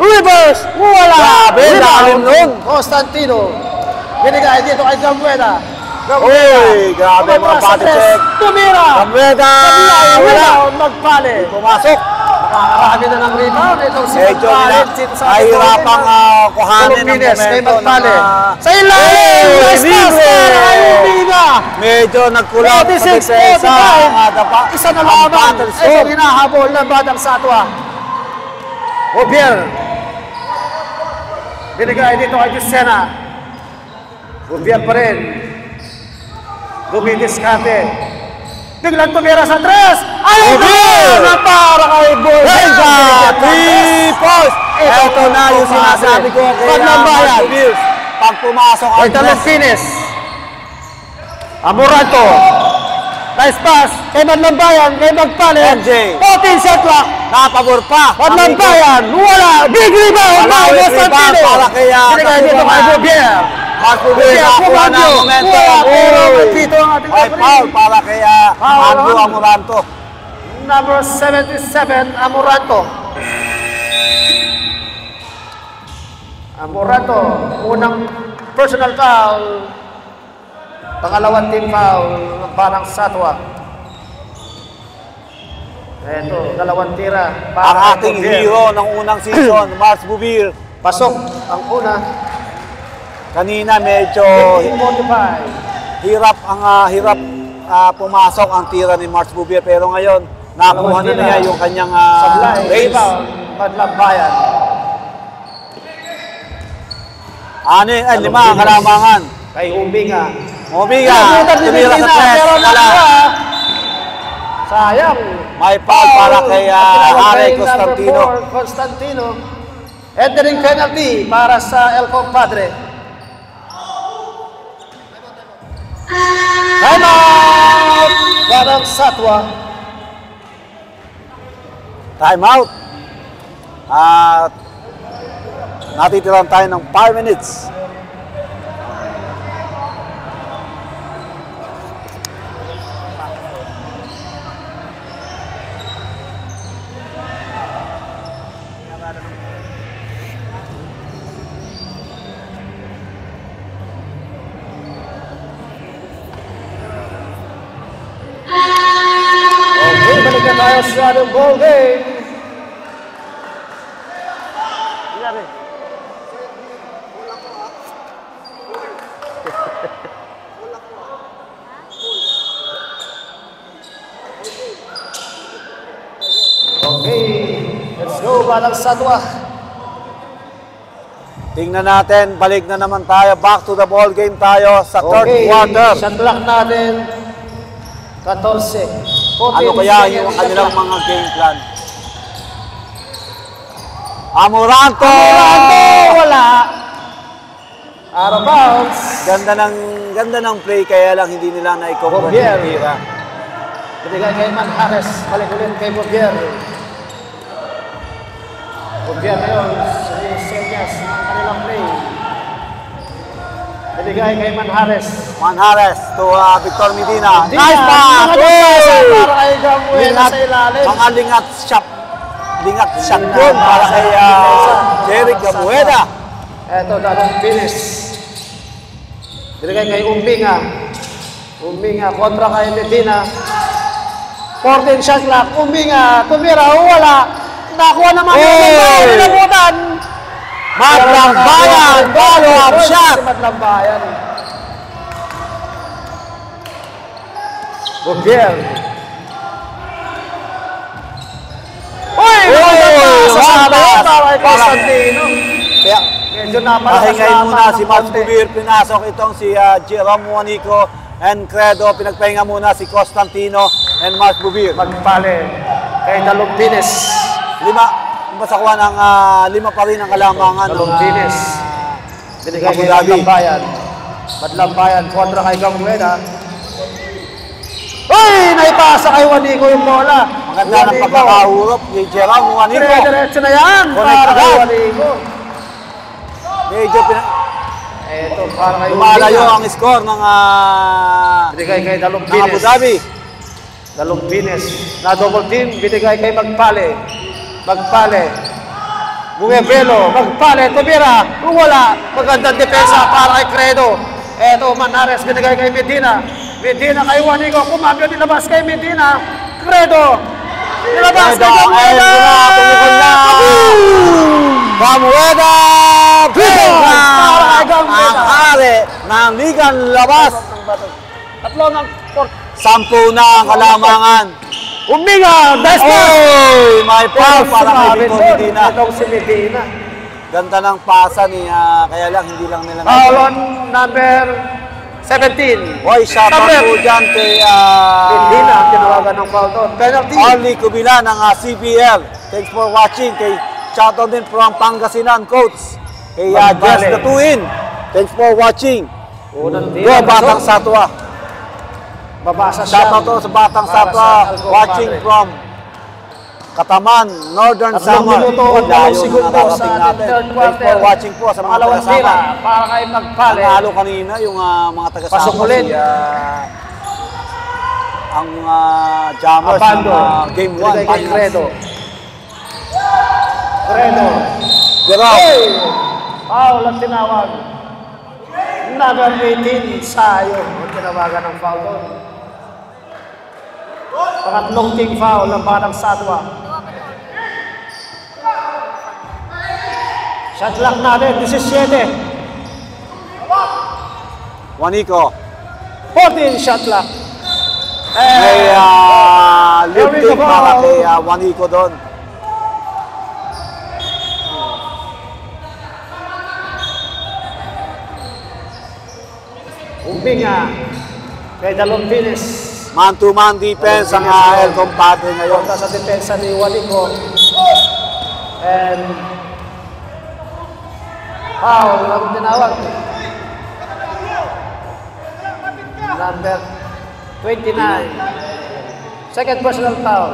Reverse. Wala. Grabe, lalim nun. Constantino. Binigay dito kay Gamueda. Uy, grabe mga body check. Tumira. Gamueda. Wala. Wala. Magpali. Pumasok. Nakakarami na ng rebound. Itong si Medyo Magpali. Dito sa nahihirapang kuhanin ng Dalompinis kay momento. Magpali. ng, Sa ilalim. Nice pass libre. para kay Uminga. Medyo nagkulang 46, sa depensa. 45. Isa na laban. Ito hinahabol ng Batang Satwa. Bobier. Binigay dito kay Jusena. Bobier pa rin. Dumidiskate. Biglang tumira sa tres. Ayun na para kay Bobier. Three points! Ito na yung sinasabi ko kay Madlambayan. Bills. Pag pumasok ang Kay Dalompinis. Amoranto. Nice pass. Kay Madlambayan. Kay Magpali. MJ. 14 shot clock. napabor pa. Madlambayan. Wala. Big rebound. Wala ulit rebound para kay Binigay dito kay Bobier. Magpubi nakakuha na ang momentum. Dito ang ating Ay, foul para kay Andrew Amoranto. Number 77, Amoranto. Amoranto, unang personal foul. Pangalawang team foul ng Batang Satwa. Ito, dalawang tira. Ang ating hero ng unang season, Mars Bubir. Pasok ang una. Kanina medyo 45. hirap pumasok ang tira ni Mars Bubir, pero ngayon nakuha na niya yung kanyang Sablay, race. rebound, Madlambayan. Lima ang kalamangan. Kay Uminga. Umiga, tumira sa tres. Wala. Sayang. May foul para kay Harry Constantino. Constantino. Entering penalty para sa El Compadre. Time out! Batang Satwa. Time out. At natitiran tayo ng 5 minutes. Okay, balik na tayo sa ating ball game. Okay, let's go, Batang Satwa. Tingnan natin, balik na naman tayo. Back to the ball game tayo sa third quarter. Shot clock natin. 14. Ano kaya yung kanilang mga game plan? Amoranto! Wala. Out of bounds. Ganda ng play, kaya lang hindi nila na-convert Bobier. yung tira. Binigay kay Manjares. Balik ulit kay Bobier. Bobier ngayon. yung senyas ng kanilang play. Binigay kay Manjares. Manjares to Victor Medina. Medina, Nice pass! para kay Gamuela sa ilalim. Mga lingat shot. Lingat shot yun para kay Jeric Gamuela. Ito, dalawang finish. Binigay kay Umbinga. Umbinga kontra kay Medina. 14 shot clock. Umbinga, tumira, wala. Nakuha naman yung nilabutan. Madlambayan, follow-up shot. Madlambayan. Bugiel. Uy! Sa sabi para kay Constantino. Kaya, Medyo napalakas pahingay muna si Max Bubir. Pinasok itong si Jerome Juanico and Credo. Pinagpahinga muna si Constantino and Max Bubir. Magpale kay Dalumpines. Masakuha ng 5 pa rin ang kalamangan ng Dalumpines. Binigay Abu kay Dhabi. Madlambayan. Madlambayan kontra kay Gamuela. Uy! Naipasa kay Juanico yung bola. Maganda ng pagkakahurop ni Jerome Juanico. Diretso na yan Connect para kay agad. Juanico. Medyo Ito para kay lumalayo Umbinga. ang score ng Binigay kay ng Abu Dalumpines. Dhabi. Dalumpines. Na double team. Binigay kay Magpale. Magpale. Bumebelo. Magpale. Tumira. Wala. Magandang depensa para kay Credo. Eto, Manjares. Binigay kay Medina. Medina kay Juanico. Kumabyo nilabas kay Medina. Credo. Nilabas kay Gamuela. Tumukol na. Gamuela. Para kay Gamuela. Ang hari ng ligang labas. Tatlo ng 10 na ang kalamangan. Umbinga. Best Oy! May foul para kay Victor Medina. Itong si Medina. Ganda ng pasa ni kaya lang hindi lang nila Foul on number 17. Hoy, shout out Sabrep. po dyan kay Medina ang tinawagan ng foul doon. Penalty. Arlie Cubila ng CPL. Thanks for watching. Kay shout out din from Pangasinan, coach. Kay Jess Magbale. Datuin. Thanks for watching. Unang Go, tira. Batang Satwa. Babasa siya. Shout out to sa Batang Para Satwa. sa Alco Watching Padre. from Kataman, Northern Tatlong Samar. minuto at Layo 8 segundo na nakarating sa ating natin. third Thanks quarter. for watching po sa mga Pangalawang tira taga-Samar. para kay Magpale. Nanalo kanina yung mga taga-Samar. Pasok ulit. Ang Jammers ng Abando. Game 1. Binigay kay Credo. Credo. Gerard. Hey! Foul ang tinawag. Number 18, Sayo. Ang tinawagan ng foul doon. Pangatlong team foul ng Batang Satwa. Shot clock natin, 17. Juanico. 14 shot clock. May Here we lifting go. para kay Juanico doon. Umbinga. Kay Dalumpines. Man-to-man defense ang El Compadre ngayon. Punta sa depensa ni Juanico. And foul ang tinawag. Number 29. Second personal foul.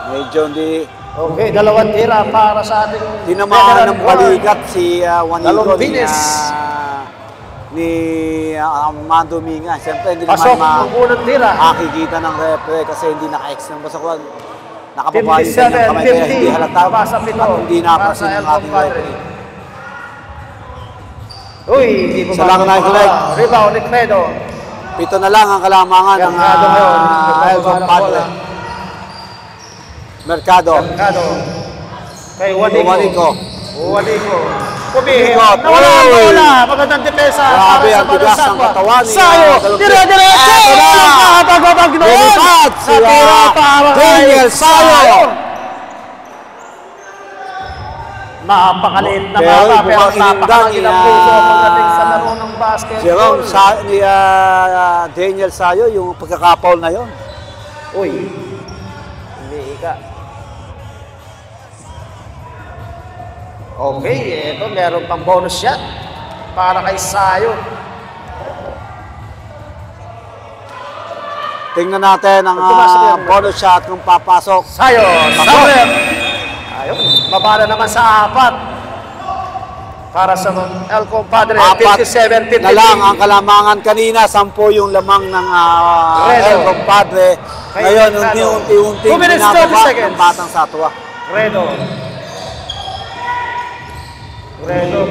Medyo hindi Okay, dalawang tira para sa ating tinamaan ng veteran guard. balikat si Juanico Dalumpines. ni Mando Minga. Siyempre hindi Pasok naman ang unang tira. makikita ng repre kasi hindi naka-X ng basakuan. Nakababa yung 57, kanyang kamay kaya 50. hindi halata Baba sa pito. at hindi napansin Para ng sa ating El Compadre. referee. Uy, di ba Sa lang na collect. Rebound ni Credo. 7 na lang ang kalamangan ng Mercado ngayon. El Compadre. Mercado. Mercado. Kay Juanico. Juanico. Juanico. Kumihip. Kumihip. Nawala ang Uy! bola. Magandang depensa. Grabe para sa ang bigas ng Batang katawan ni, Sayo. Dalumpines. Dire-diretso. Eto na! Nakakagabag noon. Lumipad si Natira para kay Daniel Sayo. Napakaliit na Pero bata pero mukhang inindang napakailang puso pagdating sa laro ng basketball. Jerome ni Daniel Sayo, yung pagkakapaul na yon. Uy. Hindi ika. Okay, ito meron pang bonus shot para kay Sayo. Tingnan natin ang bonus shot kung papasok. Sayon, Sawer. Ayun, baba na naman sa 4. Para sa El Compadre, 57-53. Na lang ang kalamangan kanina, 10 yung lamang ng El Compadre. Ngayon, unti-unti pinababa ng Batang Satwa. Redo,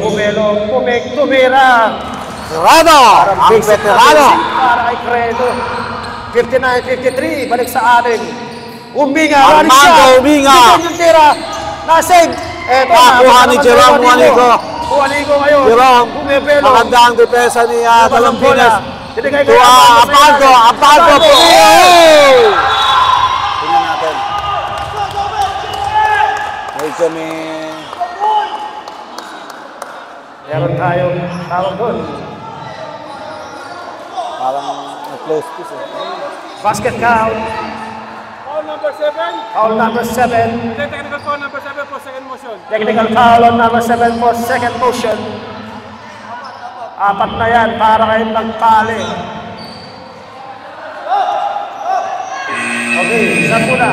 Bumelo, tumira. Redo, ang veterano. Para kay Credo. 59-53, balik sa ating. Uminga, Armando Uminga. Yung tira, nasig. Eto, nakuha ni Jerome Juanico. Juanico ngayon. Jerome, magandang depensa ni Dalompinas. To Apaldo. Tingnan natin. Medyo meron tayong tawag doon. parang na-close piece eh. Basket count. Foul number 7. Foul number 7. Technical foul number 7 for second motion. Technical foul on number 7 for second motion. 4 na yan para kayo magpali. Okay, isa muna.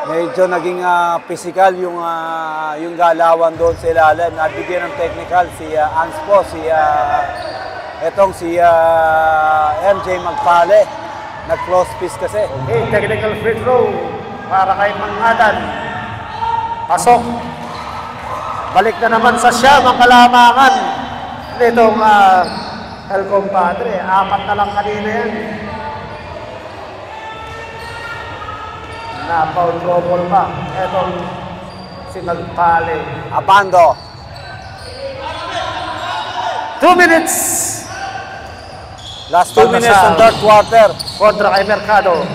Medyo naging physical yung galawan doon sa ilalim. Nabigyan ng technical si Anspo, si MJ Magpale. Nag-close piece kasi. Okay, technical free throw para kay Mangadan. Pasok. Balik na naman sa siyam ang kalamangan nitong El Compadre. 4 na lang kanina yan. Na-foul trouble pa. Etong si Magpale. Abando. 2 minutes. Last 2 minutes ng third quarter. Kontra kay Mercado.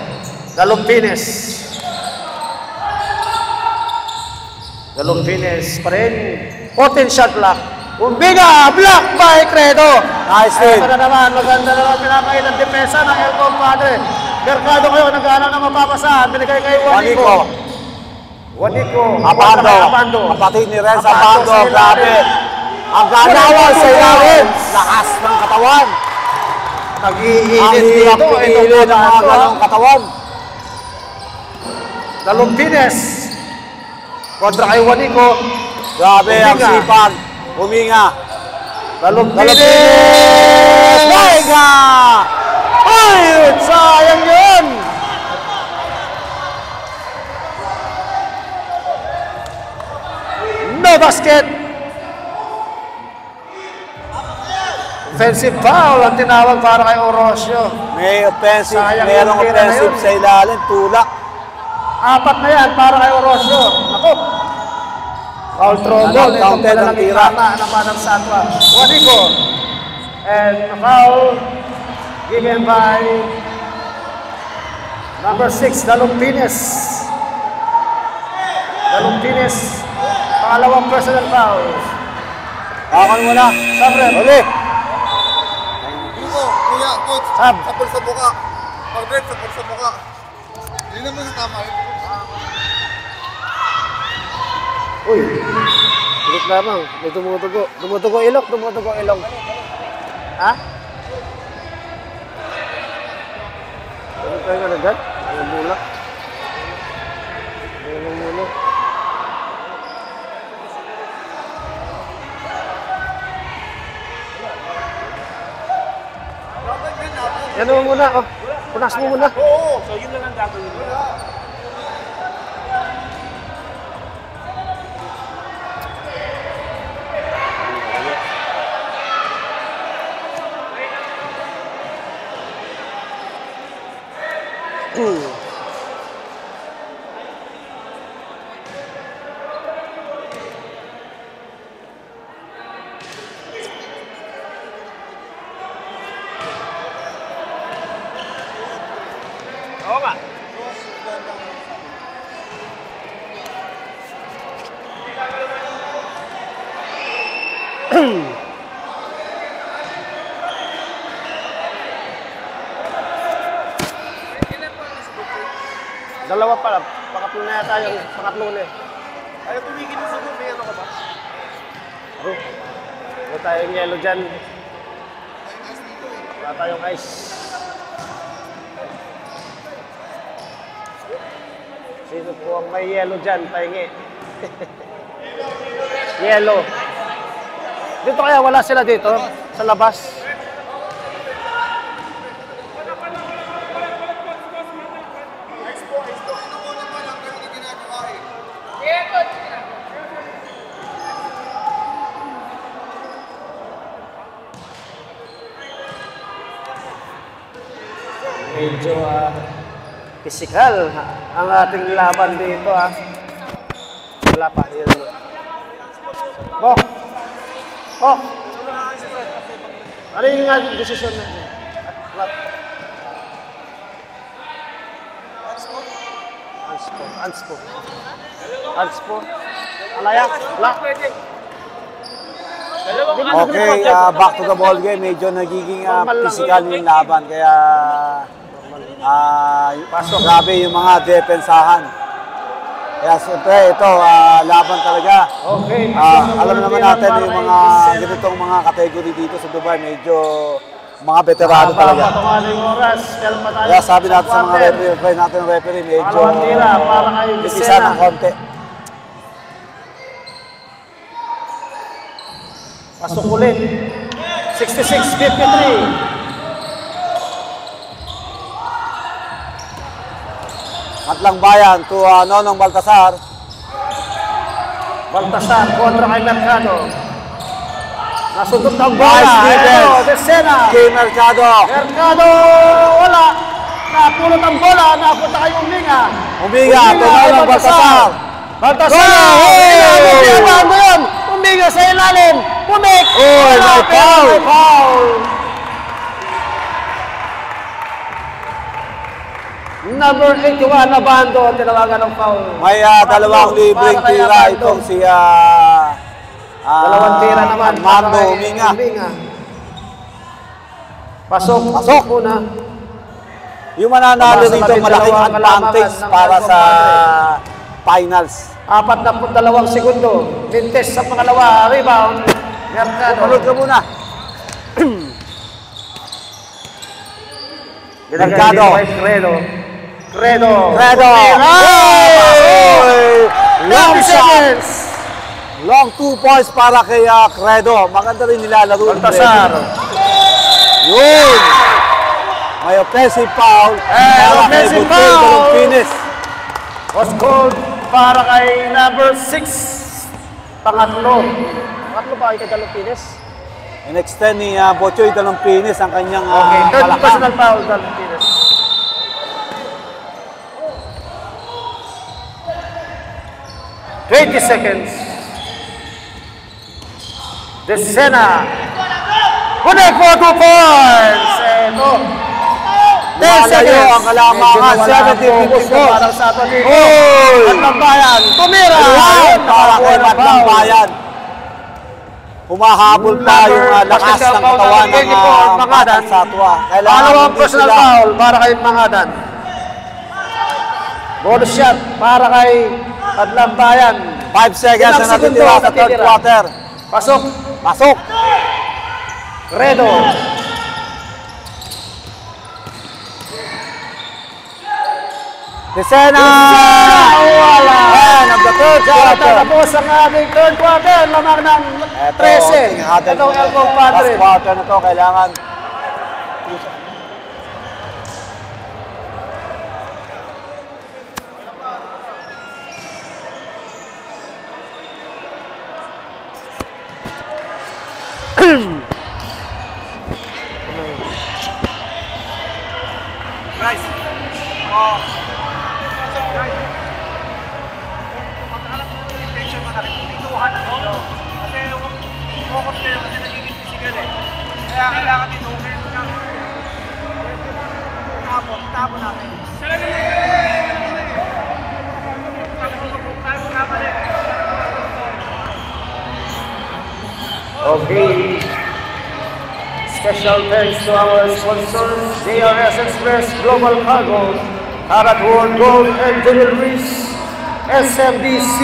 Dalumpines pa rin. 14 shot block. Umbiga! Block by Credo. Nice hit. Ito na naman. Maganda naman pinapakita ng depensa ng El Compadre. Mercado kayo. Nag-aalang na mapapasa. Binigay kay Juanico. Abando. Kapatid ni Renz Abando. Grabe. Ang ganawan sa ilalim. Lakas ng katawan. Nag-iinit dito. Pigilan ang mga ganong katawan. Dalumpines. Kontra kay Juanico. Grabe ang sipag. Huminga. Dalumpines. Huminga! Ay! Sayang yun! No basket! Offensive foul ang tinawag para kay Orosio. May offensive, Sayang merong yung tira na offensive yun. sa ilalim. Tulak. 4 na yan para kay Orosio. Ako! Foul trouble. Itong Counted ang pala tira. tama naman ng Satwa. Juanico. And foul given by number 6, Dalumpines. Pangalawang personal foul. Hakan mo na. Sabre. Uli. Kuya, coach. Sab. Sapul sa buka. Pag-break, sapul sa buka. Hindi naman sa tama. Uy. Bilik lamang. May tumutugo. Tumutugo ilong. Ha? Ano tayo ka na dyan? Ang bulak. Ang muna. Yan mo muna. Oh. Punas mo muna. Oo, so yun lang ang gagawin mo. Oo nga. Dalawa pa lang. Tatlo na yata yung pangatlo na eh. Ayaw tumigil sa group. May ano ka ba? Wala tayong yellow dyan. Wala tayong ice. Sino po ang may yellow dyan? Pahingi. Yellow. Dito kaya wala sila dito? Sa labas? Medyo physical ang ating laban dito Wala pa. Bok! Bok! Ano yung desisyon natin? Anspo. Alaya? Wala. Okay, back to the ball game. Medyo nagiging physical yung laban. Kaya grabe yung mga depensahan. Kaya siyempre ito, laban talaga. Okay. Alam naman natin yung mga ganitong mga category dito sa Dubai, medyo mga veterano talaga. Kaya sabi natin sa mga referee, medyo isa ng konti. Pasok ulit. 66-53. Matlang Bayan to Nonong Baltasar. Baltasar kontra kay Mercado. Nasundot ang bola. Ito, Desena. Kay Mercado. Mercado, wala. Napulot ang bola. Napunta kay Uminga. Uminga to Nonong Baltasar. Baltasar. Uminga sa ilalim. Pumik. May foul. Number 81 na bando, tinawagan ng foul. May dalawang libreng tira itong si dalawang tira naman. Armando Uminga. Pasok muna. Yung mananalo dito, malaking advantage para sa finals. 42 segundo. Mintes sa pangalawa. Rebound. Mercado. Panood ka muna. Mercado. Credo. Long shot. Long 2 points para kay Credo. Maganda rin nilalaro. Baltasar. Yun. May offensive foul. Offensive foul. Finish. Was called para kay number 6. Pangatlo ba kay Dalumpines? In-extend ni Bochoy Dalumpines ang kanyang third palakang. personal foul, Dalumpines. $20 seconds. Desena. Connect for 2 points. Ito. 10 seconds. Ang kalamangan. 70-54. Parang sa ato dito. Matlang Bayan. Tumira. Para kay Matlang Bayan. Humahabol pa yung lakas ng katawan ng Mangadan Satwa. Pangalawang personal foul para kay Mangadan. Bonus shot para kay Matlang Bayan. 5 seconds na natitira sa third quarter. Pasok. Credo. Desena! Wala! And of the third quarter. Tapos ang ating third quarter. Lamang ng 13. Itong Elcom Padre. Last quarter na to, kailangan Okay. Special thanks to our sponsors, JRS Express Global Cargo, Arat World Gold and Jewelries, SMBC,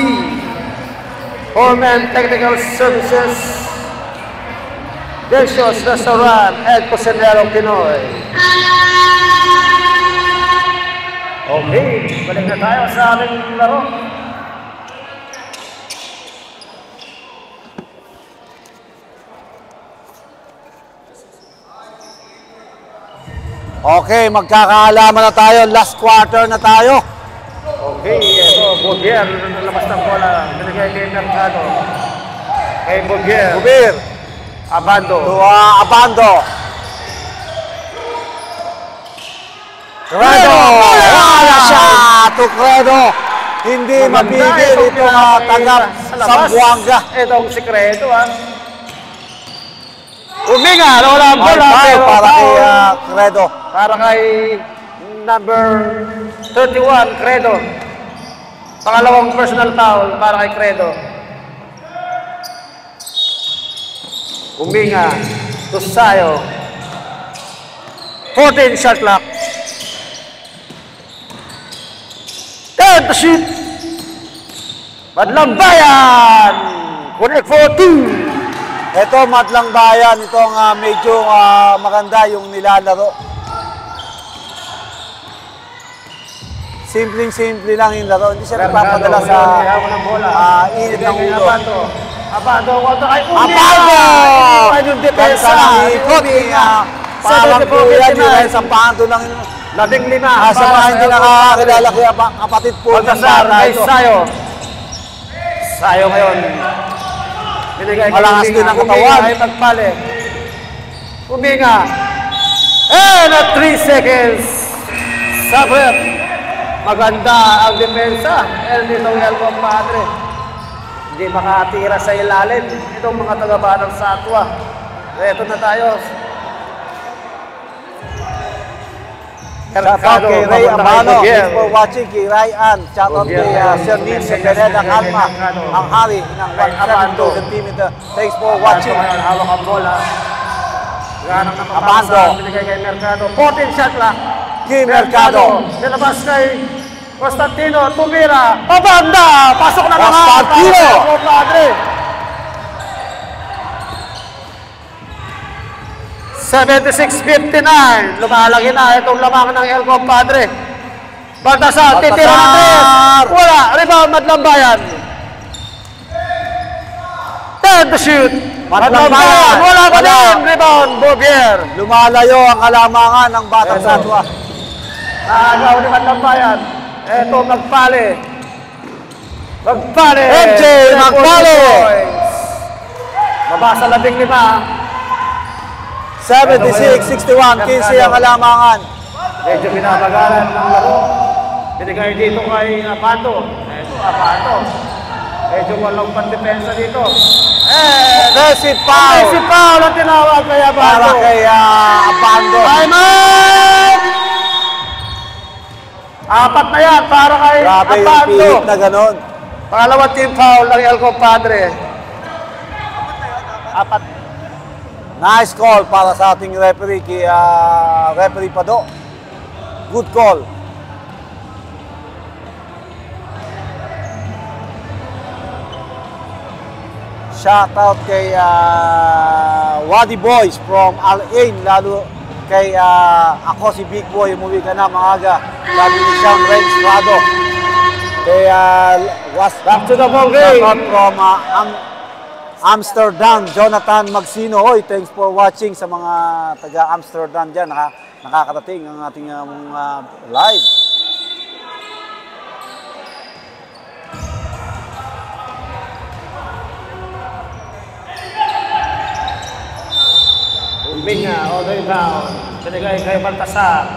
Foreman Technical Services, Delicious Restaurant, El Cocinero Pinoy. Okay, balik na tayo sa aming laro. Okay, magkakaalaman na tayo. Last quarter na tayo. Okay, ito, Bogier, nalabas ng bola, binigay kay Mercado. Kay Bogier, Bubir. Abando. To Abando. Credo! Wala siya! To Credo! Hindi mapigil ito tanggap sa Buanga. Itong sikreto, ha? Uminga, wala ang bola. Pero para kay Credo. Para kay number 31, Credo. Pangalawang personal foul para kay Credo. Uminga, Tusayo. 14 shot clock. 10 to shoot. Madlang Bayan. Connect for 2. Ito, Madlang Bayan. Itong medyo maganda yung nilalaro. Simpleng-simple lang yung laro. Hindi siya nagpapadala sa init ng ulo. Abando, kontra kay Uminga. Abando! Ay, yung depensa. Ikot. Parang kuya nyo dahil sa panto lang. 15. Sa mga hindi nakakakilala kaya kapatid po. Pagkasar kay Sayo. Sayo ngayon. Binigay kay Malakas din ang katawan. Ay magpali. Uminga. And at 3 seconds. Sabret. Maganda ang depensa. And itong Elmo Padre. Hindi makatira sa ilalim. Itong mga taga-banang Satwa. Ito na tayo. Shout out kay Ray Amano. Thanks for watching kay Ryan. Shout out kay Sir Nim Secaneda Calma. Ang hari ng 172 cm. Thanks for watching. Hawak ang bola. Ganang Abando. Binigay kay Mercado. 14 shot lang. Kay Mercado. Nilabas kay Constantino. Tumira. Pabanda. Pasok na mga. Constantino. Padre. 76-59. Lumalaki na itong lamang ng El Compadre. Baltasar. Titira ng 3. Wala. Rebound Madlang Bayan. 10 to shoot. Madlang Bayan. Wala pa din. Rebound Bogier. Lumalayo ang kalamangan ng Batang Satwa. Naagaw ni Madlang Bayan. Ito magpali. Magpali. MJ magpali. Mabasa 15. 76-61. 15 ang kalamangan. Medyo binabagalan ng laro. Binigay dito kay Apato. Ito, Apato. Medyo walang pandepensa dito. Aggressive foul. Aggressive foul ang tinawag kay Apato. Para kay Abando. Timeout! Apat na yan para kay Grabe yung Apato. pilit na ganon. Pangalawang team foul ng El Compadre. Apat. Nice call para sa ating referee kay referee Pado. Good call. Shout out kay Wadi Boys from Al-Ain, lalo kay ako si Big Boy, umuwi ka na maaga. Lalo ni Sean Renz Rado. Kay Back to the ball game. shout out from Amsterdam, Jonathan Magsino. Hoy, thanks for watching sa mga taga Amsterdam dyan. Nakakarating ang ating live. Uminga, all the way down. Binigay kay Baltasar.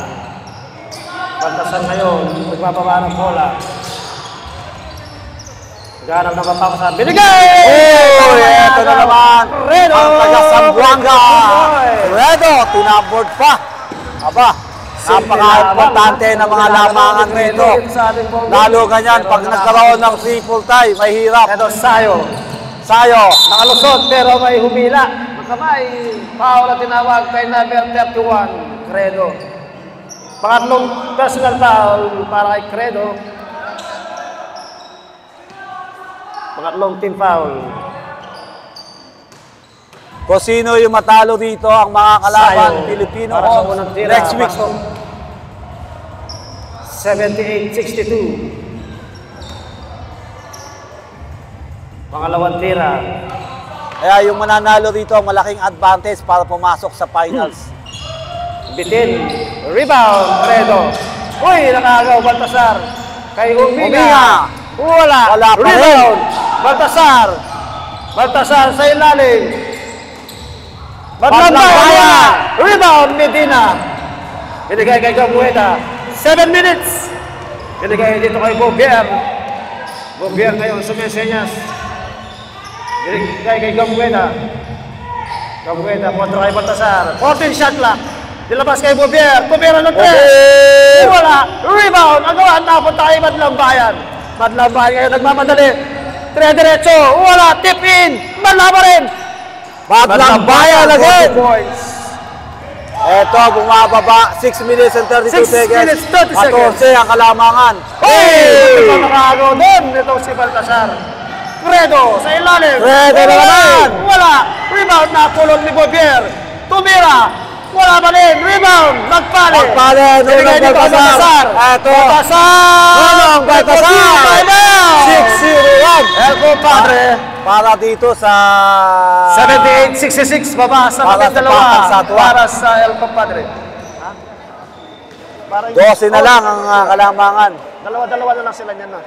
Baltasar ngayon, nagbababa ng bola. Ganap na mapapasa. Binigay! Oh, ito na naman. Redo! Ang taga Zamboanga. Redo, tinabord pa. Aba, napaka-importante ng mga lamangan dito. Lalo ganyan, pag nagkaroon ng triple tie, may hirap. Ito, Sayo. Sayo. Nakalusot pero may humila. Makamay. Foul na tinawag kay number 31, Credo. Pangatlong personal foul para kay Credo. Pangatlong team foul. Kung sino yung matalo dito, ang mga kalaban, Sayo. Filipino Para sa Hawks, unang tira, next week. pasok. 78-62. Pangalawang tira. Kaya yung mananalo dito, malaking advantage para pumasok sa finals. Bitin. Rebound. Fredo. Uy, nakagaw. Baltasar. Kay Umiga. Wala. Wala pa rin. Rebound. Baltasar. Baltasar sa ilalim. Batlambaya. Rebound. Medina. Binigay kay Gamueda. 7 minutes. Binigay dito kay Bobier. Bobier ngayon sumesenyas. Binigay kay Gamueda. Gamueda kontra kay Baltasar. 14 shot clock. Dilabas kay Bobier. Bobier ang 3. Wala. Rebound. Agawan. Napunta kay Badlambayan. Badlambayan ngayon nagmamadali. 3 diretso. Wala. Tip in. Badlamba rin. Badlambayan again! Eto, bumababa. 6 minutes and 32 6 seconds. minutes, 30 seconds. 14 ang kalamangan. Hey! Ito nakagaw doon. Ito si Baltasar. Fredo sa ilalim. Fredo na naman. Wala. Rebound na pulot ni Bobier. Tumira. Wala pa rin. Rebound. Magpale. Magpale. Binigay dito kay Baltasar. Eto. Baltasar. Baltasar. 6-0-1. El Compadre. Para dito sa 78-66. Baba sa Para mga sa dalawa. Patang Satwa. Para sa El Compadre. 12 na lang ang kalamangan. Dalawa-dalawa na lang sila niyan na.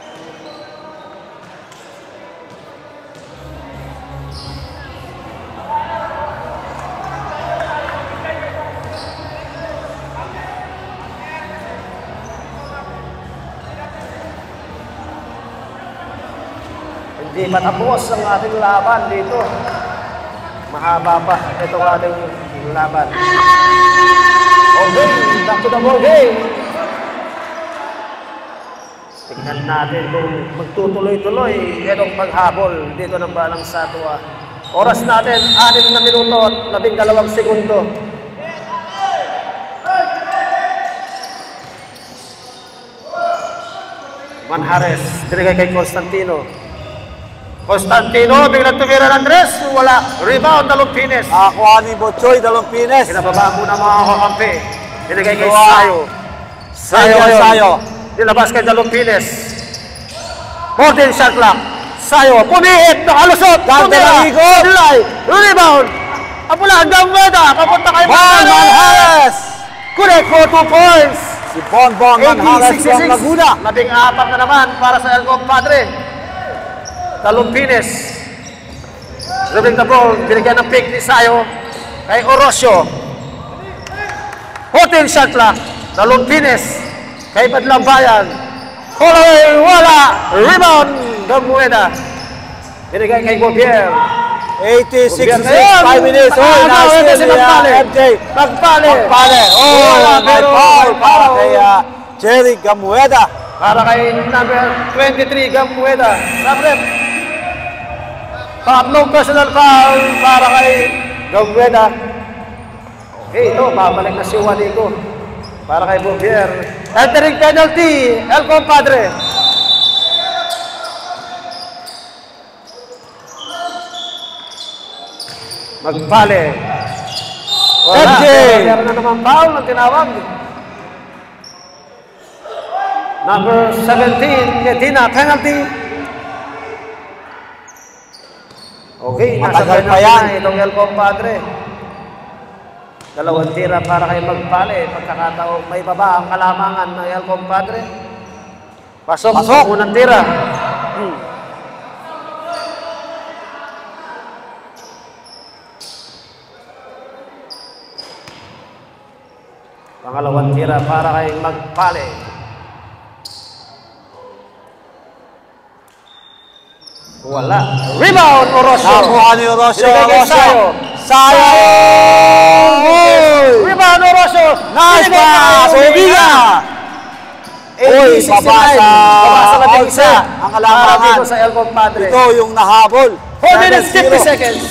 Hindi matapos ang ating laban dito. Mahaba pa itong ating laban. Okay, back to the ball game. Tingnan natin kung magtutuloy-tuloy itong paghabol dito ng Balang Satwa. Oras natin, 6 na minuto at 12 segundo. Manjares, binigay kay Constantino. Constantino, biglang tumira ng Andres. Wala. Rebound, Dalumpines. Nakakuha ni Bochoy, Dalumpines. Pinababa muna mga kakampi. Binigay kay Wow. Sayo. Sayo ngayon. Sayo. Nilabas kay Dalumpines. 14 shot clock. Sayo, pumihit, nakalusot. Ganda tumira. ng ikot. Silay. Rebound. Apula, Gamueda. Papunta kay Manjares. Correct for 2 points. Si Bonbon Manjares from Laguna. 14 na naman para sa El Compadre. Dalumpines. Dribbling the ball. Binigyan ng pick ni Sayo. Kay Orosio. 14 shot clock. Dalumpines. Kay Badlambayan. Holloway. Wala. Rebound. Gamueda. Binigay kay Bobier. 86, 5 minutes. Oh, nice si kill Magpale. MJ. Magpale. Magpale. Oh, Wala, my pero foul para foul. kay Jerry Gamueda. Para kay number 23, Gamueda. Sabrep. Tatlong personal foul para kay Gamueda. Okay, ito, babalik na si Juanico. Para kay Bobier. Entering penalty, El Compadre. Magpale. MJ. Meron na naman foul na tinawag. Number 17, Medina, penalty. Okay, nasa Matagal pa penalty yan. na itong El Compadre. Dalawang tira para kay Magpale. Pagkakataong may baba ang kalamangan ng El Compadre. Pasok. Unang tira. Pangalawang tira para kay Magpale. Wala. Rebound, Orosio. Nakuha ni Orosio. Binigay kay Sayo. Sayo! Rebound, Orosio. Nice Binigay kay pass! Ubiga! Uy, 80-69. baba sa labing isa. ang kalamangan. Para dito sa El Compadre. Ito yung nahabol. 4 minutes, 50 7-0. seconds.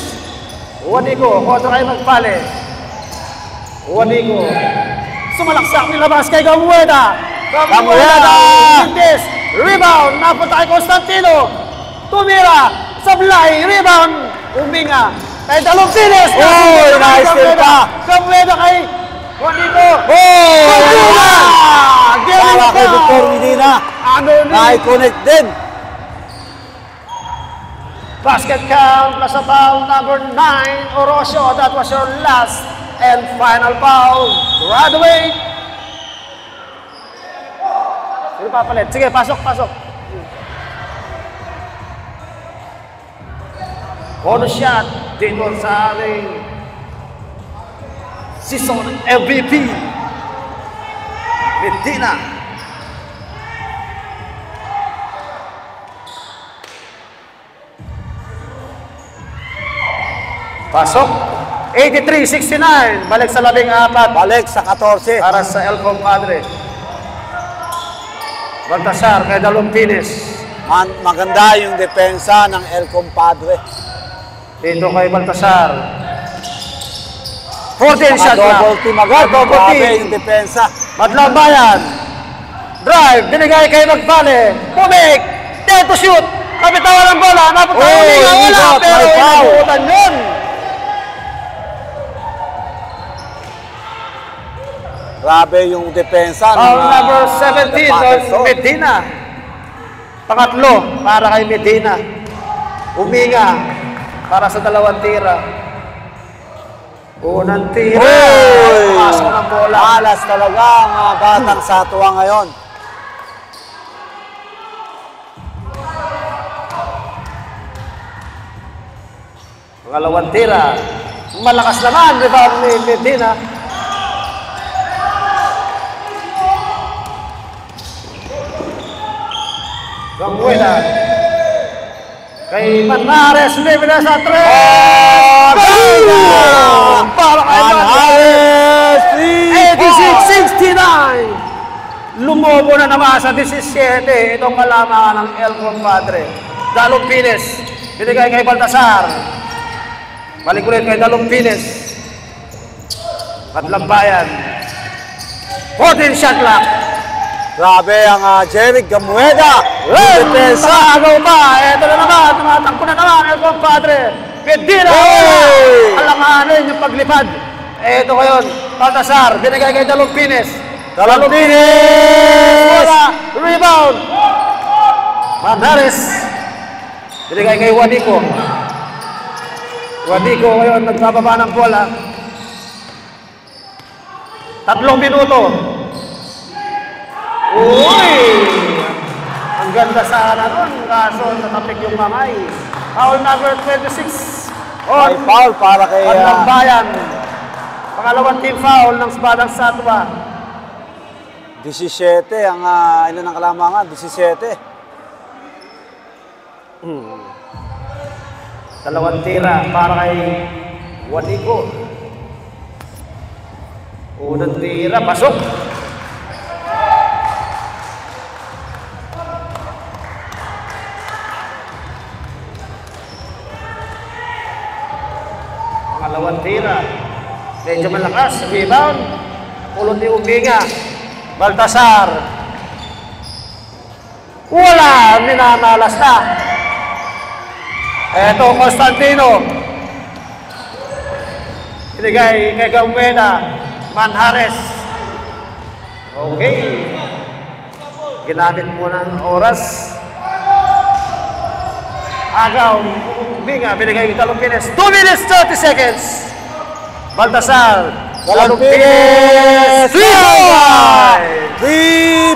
Juanico, kontra kay Magpale. Juanico. Sumalaksak nilabas kay Gamueda. Gamueda! Vintes. Rebound. Napunta kay Constantino. tumira, sablay, rebound, Uminga. Kay Dalumpiles. Oy, nice steal pa. Gamueda kay Juanito. Wala! Para kay Victor Medina. Ano ni? Nai-connect din. Basket count plus a foul number 9, Orosio. That was your last and final foul. Graduate. Sino papalit? Sige, pasok, pasok. Bonus shot dito sa ating season MVP. Medina. Pasok. 83-69. Balik sa 14. Balik sa 14. Para sa El Compadre. Baltasar kay Dalumpiles. Maganda yung depensa ng El Compadre. Dito kay Baltasar. 14 shot lang. Double team agad. Double Grabe team. yung depensa. Madlang Bayan. Drive. Binigay kay Magvale. Pumik. Dito shoot. Kapitawan ng bola. Napunta Oy, Uminga. Wala. ikot, Pero may foul. inabutan yun. Grabe yung depensa Foul ng number 17 Paterson. on Medina. Pangatlo para kay Medina. Uminga para sa dalawang tira. Unang tira. Oy! Pasok ng bola. Malas talaga ang mga batang Satua ngayon. Pangalawang tira. Malakas naman. Rebound ni Medina. Gamuela. Kay Manares. Libre sa 3. Para kay Manares. 86-69. Lumobo na naman sa 17. Itong kalamangan ng El Compadre. Dalumpiles. Binigay kay Baltasar. Balik ulit kay Dalumpiles. Madlang Bayan. 14 shot clock. Grabe ang Jeric Gamueda. Depensa. Agaw pa. Ito na naman. Tumatangko na naman. El Compadre. Medina. Hey! Alanganin yung paglipad. Ito ngayon. Baltasar. Binigay kay Dalumpiles. Dalumpiles! Bola. Rebound. Manares. Binigay kay Juanico. Juanico ngayon nagbababa ng bola. 3 minuto. Uy! Ang ganda sana nun. Kaso natapik yung kamay. Foul number 26. May foul para kay Madlang Bayan. Pangalawang team foul ng Badang Satua. 17 ang ilan ang kalamangan? 17. Dalawang tira para kay Juanico. Unang tira. Pasok. Pangalawang tira. Medyo malakas. Rebound. Ulot ni Uminga. Baltasar. Wala. Minamalas na. Eto, Constantino. Binigay kay Gamueda. Manhares. Okay. Ginamit mo ng oras. Agaw. Uminga. Binigay kay Dalumpiles. 2 minutes 30 seconds. Baltasar. Dalumpiles! 3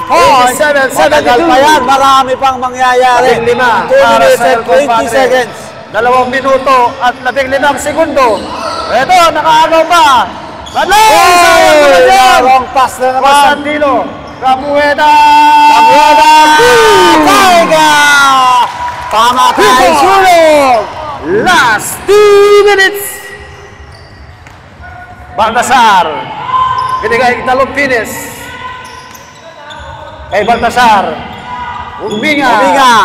points! 87-72. Matagal pa yan. Marami pang mangyayari. 2 minutes and 20 seconds. 2 minuto at 15 segundo. Ito, nakaagaw pa. Wrong pass na naman. Constantino. Gamueda. Gamueda! Taiga! Tama tayo. Sulog. Last 2 minutes. Baltasar. Binigay kay Dalumpiles. Kay Baltasar. Uminga. Uminga.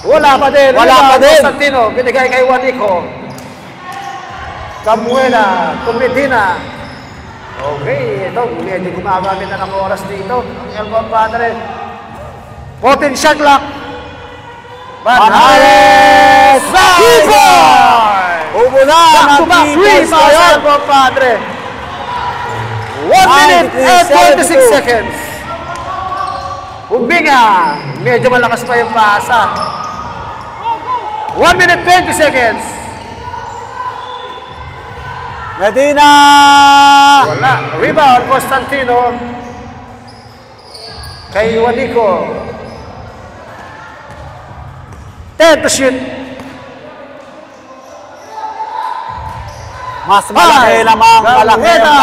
Wala pa din. Wala pa din. Constantino. Binigay kay Juanico. Camuela. Medina. Okay. Ito. Medyo gumagamit na ng oras dito. Ang El Compadre. 14 shot clock. Manjares! Ubo na ng Back-to-back 3 points rebounds ngayon. ang compadre. 1 minute and 26 93-72. seconds. Umbinga. Medyo malakas pa yung pasa. 1 minute 20 seconds. Medina! Wala. Rebound, Constantino. Kay Juanico. 10 to shoot. Mas malaki lamang, malaki Garueda!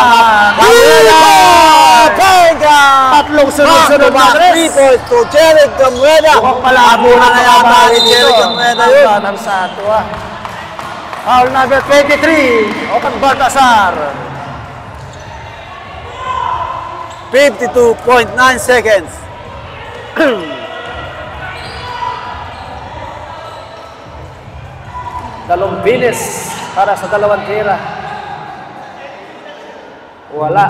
Garueda! Tatlong sunod-sunod na Back-to-back 3 points to Jeric Garueda. Mukhang malabo Abunan na yata ni dito. Jeric Garueda yun. Ang satwa. Foul number 23. Open Baltasar. 52.9 seconds. Dalawang bilis para sa dalawang tira. Wala.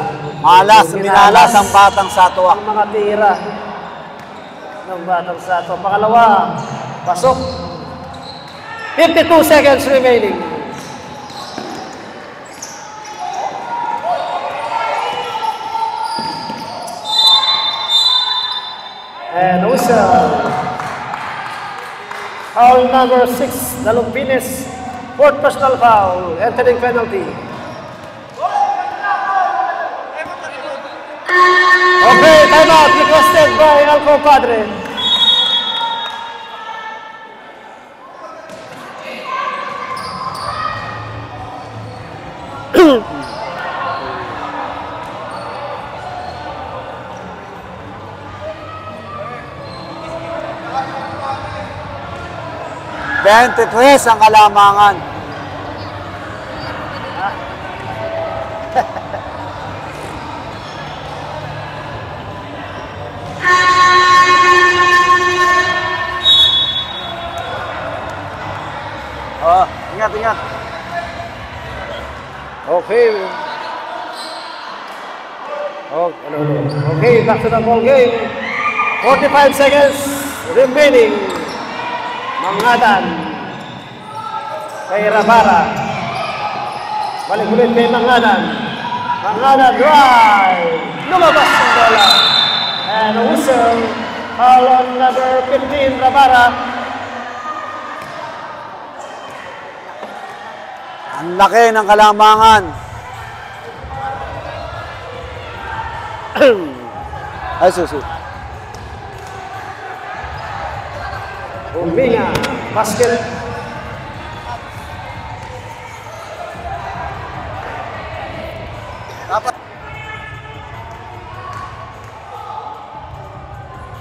Minalas ang batang satwa. Ang mga tira ng batang satwa. Pangalawa, pasok. 52 seconds remaining. And whistle. Foul number 6, Dalumpines. Fourth personal foul, entering penalty. Okay, timeout requested by Alco Padre. $23 ang kalamangan. Oh, ingat, ingat. Okay. Okay, back to the ball game. 45 seconds remaining. Mangatan kay Rabara. Balik ulit kay Mangatan. Mangatan drive. Lumabas ang bola. And a whistle. Foul on number 15, Rabara. Ang laki ng kalamangan. Ay, susi. Umbinga. Basket. Dapat.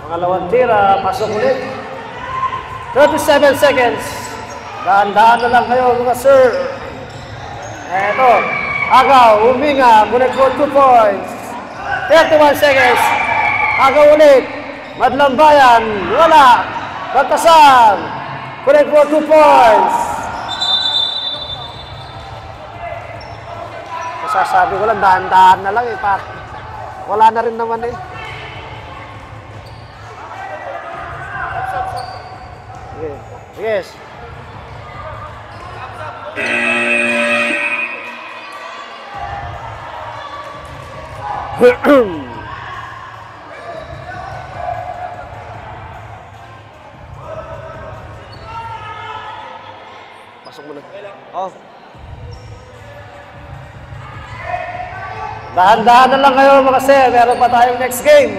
Pangalawang tira, pasok ulit. 37 seconds. Dahan-dahan na lang kayo mga sir. Eto, Agaw, Uminga, ngunit for 2 points. 31 seconds. Agaw ulit. Madlambayan, wala. Baltasar, ngunit for 2 points. Masasabi ko lang, dahan-dahan na lang eh, Pat. Wala na rin naman eh. Okay. Yes. Pasok mo na. Oh. Dahan-dahan na lang kayo mga sir. Meron pa tayong next game.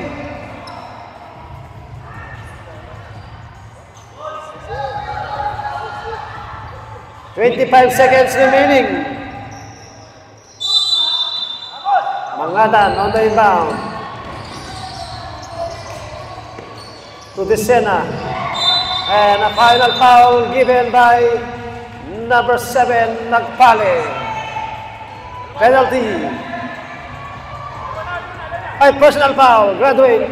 $25 seconds remaining. Mangatan on the inbound. To Decena. And a final foul given by number 7, Nagpale. Penalty. Ay, personal foul. Graduate.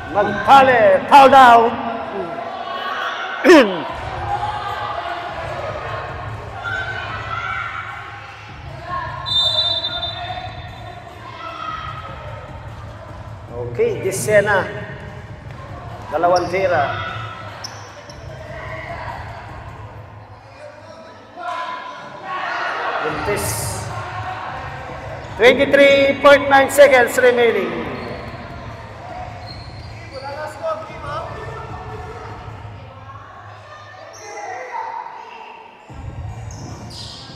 Nagpale. Foul down. Okay, Decena. Dalawang tira. Buntis. 23.9 seconds remaining.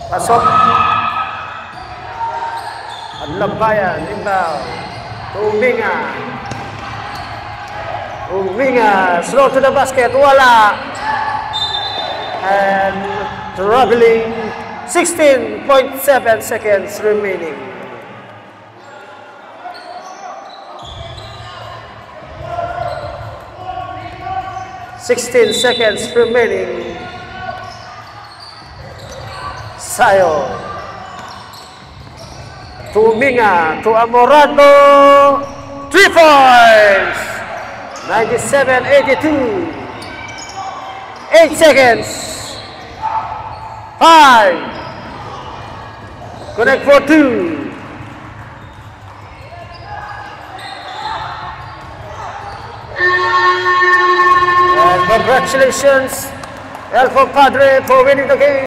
Pasok. Adlabayan, inbound. Uminga. Uminga, slow to the basket, wala. And traveling, 16.7 seconds remaining. Seconds remaining. Sayo. To Minga, to Amorado. 3 points. 97-82. 8 seconds. 5. Connect for 2. And congratulations, El Padre, for winning the game.